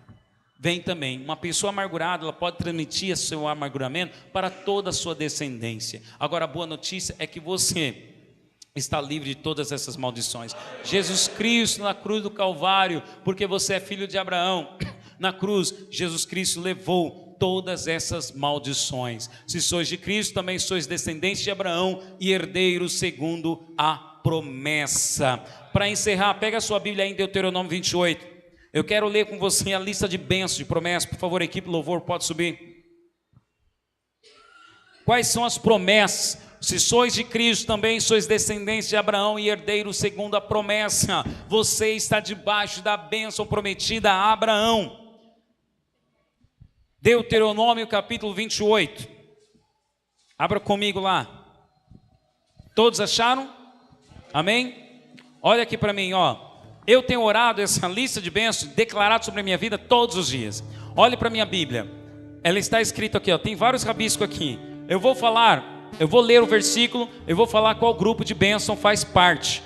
vem também. Uma pessoa amargurada, ela pode transmitir seu amarguramento para toda a sua descendência. Agora a boa notícia é que você está livre de todas essas maldições. Jesus Cristo na cruz do Calvário, porque você é filho de Abraão, na cruz Jesus Cristo levou todas essas maldições. Se sois de Cristo, também sois descendentes de Abraão e herdeiros segundo a promessa. Para encerrar, pega a sua Bíblia aí em Deuteronômio 28. Eu quero ler com você a lista de bênçãos, de promessas. Por favor, equipe louvor, pode subir. Quais são as promessas? Se sois de Cristo, também sois descendentes de Abraão e herdeiros segundo a promessa. Você está debaixo da bênção prometida a Abraão. Deuteronômio capítulo 28. Abra comigo lá. Todos acharam? Amém? Olha aqui para mim, ó. Eu tenho orado essa lista de bênçãos, declarado sobre a minha vida todos os dias. Olhe para a minha Bíblia. Ela está escrita aqui, ó. Tem vários rabiscos aqui. Eu vou ler o versículo, eu vou falar qual grupo de bênção faz parte.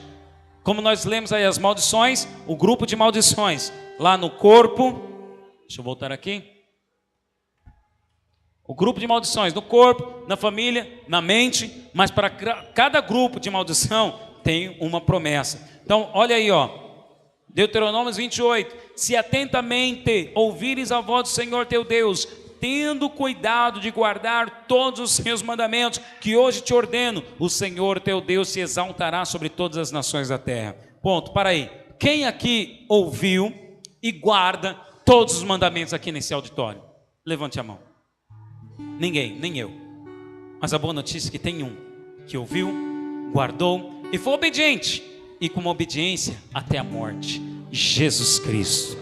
Como nós lemos aí as maldições, o grupo de maldições, lá no corpo, deixa eu voltar aqui. O grupo de maldições no corpo, na família, na mente, mas para cada grupo de maldição tem uma promessa. Então, olha aí, ó. Deuteronômio 28. Se atentamente ouvires a voz do Senhor teu Deus, tendo cuidado de guardar todos os seus mandamentos, que hoje te ordeno, o Senhor teu Deus se exaltará sobre todas as nações da terra. Ponto, para aí. Quem aqui ouviu e guarda todos os mandamentos aqui nesse auditório? Levante a mão. Ninguém, nem eu. Mas a boa notícia é que tem um que ouviu, guardou e foi obediente. E com uma obediência até a morte. Jesus Cristo.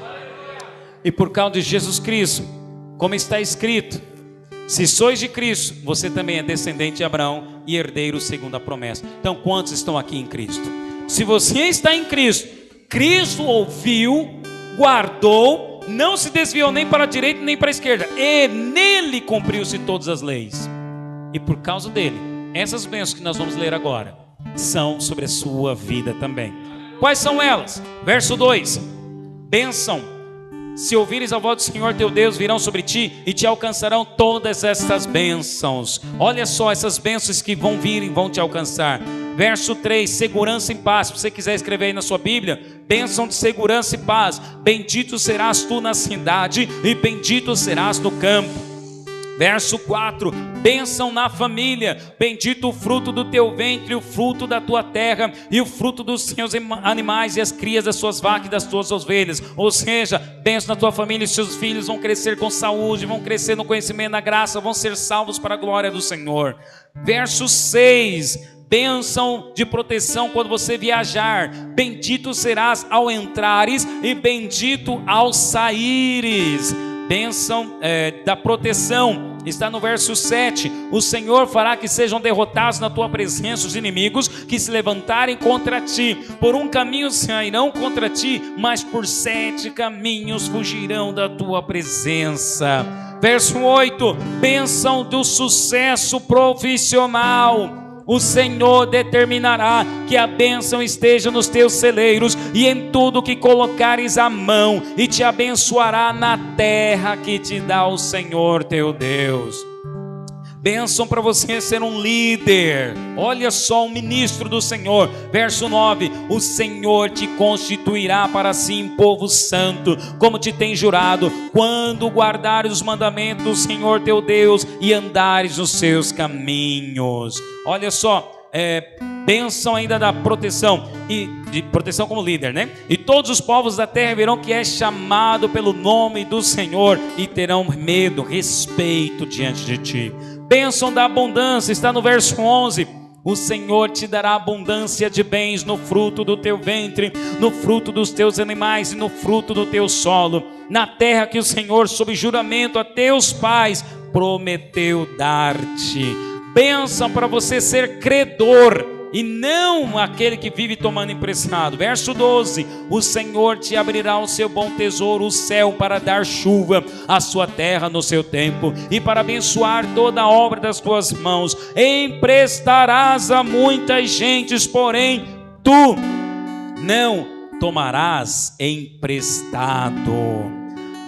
E por causa de Jesus Cristo, como está escrito, se sois de Cristo, você também é descendente de Abraão e herdeiro segundo a promessa. Então quantos estão aqui em Cristo? Se você está em Cristo, Cristo ouviu, guardou, não se desviou nem para a direita nem para a esquerda, e nele cumpriu-se todas as leis. E por causa dele, essas bênçãos que nós vamos ler agora são sobre a sua vida também. Quais são elas? Verso 2: bênção. Se ouvires a voz do Senhor teu Deus, virão sobre ti e te alcançarão todas estas bênçãos. Olha só essas bênçãos que vão vir e vão te alcançar. Verso 3, segurança e paz. Se você quiser escrever aí na sua Bíblia, bênção de segurança e paz. Bendito serás tu na cidade e bendito serás no campo. Verso 4, bênção na família, bendito o fruto do teu ventre, o fruto da tua terra, e o fruto dos seus animais, e as crias das suas vacas e das tuas ovelhas. Ou seja, bênção na tua família, e seus filhos vão crescer com saúde, vão crescer no conhecimento da graça, vão ser salvos para a glória do Senhor. Verso 6, bênção de proteção quando você viajar, bendito serás ao entrares e bendito ao saíres. Bênção da proteção está no verso 7. O Senhor fará que sejam derrotados na tua presença os inimigos que se levantarem contra ti. Por um caminho sairão contra ti, mas por 7 caminhos fugirão da tua presença. Verso 8, bênção do sucesso profissional. O Senhor determinará que a bênção esteja nos teus celeiros e em tudo que colocares a mão, e te abençoará na terra que te dá o Senhor teu Deus. Bênção para você ser um líder. Olha só, um ministro do Senhor. Verso 9, o Senhor te constituirá para si um povo santo, como te tem jurado, quando guardares os mandamentos do Senhor teu Deus e andares nos seus caminhos. Olha só, bênção ainda da proteção, e de proteção como líder, né? E todos os povos da terra verão que é chamado pelo nome do Senhor e terão medo, respeito diante de ti. Bênção da abundância, está no verso 11. O Senhor te dará abundância de bens no fruto do teu ventre, no fruto dos teus animais e no fruto do teu solo, na terra que o Senhor, sob juramento a teus pais, prometeu dar-te. Bênção para você ser credor e não aquele que vive tomando emprestado. Verso 12: o Senhor te abrirá o seu bom tesouro, o céu, para dar chuva à sua terra no seu tempo, e para abençoar toda a obra das tuas mãos. Emprestarás a muitas gentes, porém tu não tomarás emprestado.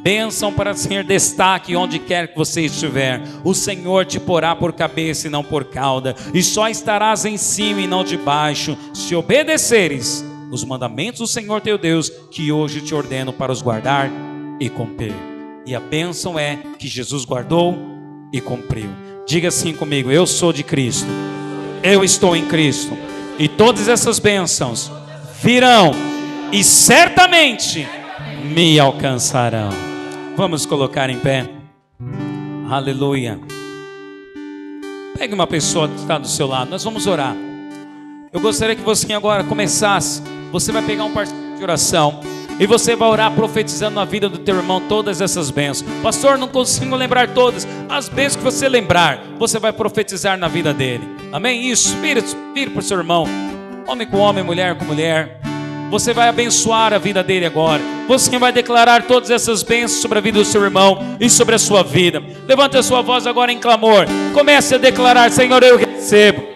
Bênção para ser destaque onde quer que você estiver. O Senhor te porá por cabeça e não por cauda, e só estarás em cima e não debaixo, se obedeceres os mandamentos do Senhor teu Deus, que hoje te ordeno para os guardar e cumprir. E a bênção é que Jesus guardou e cumpriu. Diga assim comigo: eu sou de Cristo, eu estou em Cristo, e todas essas bênçãos virão e certamente me alcançarão. Vamos colocar em pé. Aleluia. Pegue uma pessoa que está do seu lado, nós vamos orar. Eu gostaria que você agora começasse. Você vai pegar um participante de oração e você vai orar profetizando na vida do teu irmão todas essas bênçãos. Pastor, não consigo lembrar todas. As bênçãos que você lembrar, você vai profetizar na vida dele. Amém? Isso, vire para o seu irmão, homem com homem, mulher com mulher. Você vai abençoar a vida dele agora. Você vai declarar todas essas bênçãos sobre a vida do seu irmão e sobre a sua vida. Levante a sua voz agora em clamor. Comece a declarar: Senhor, eu recebo.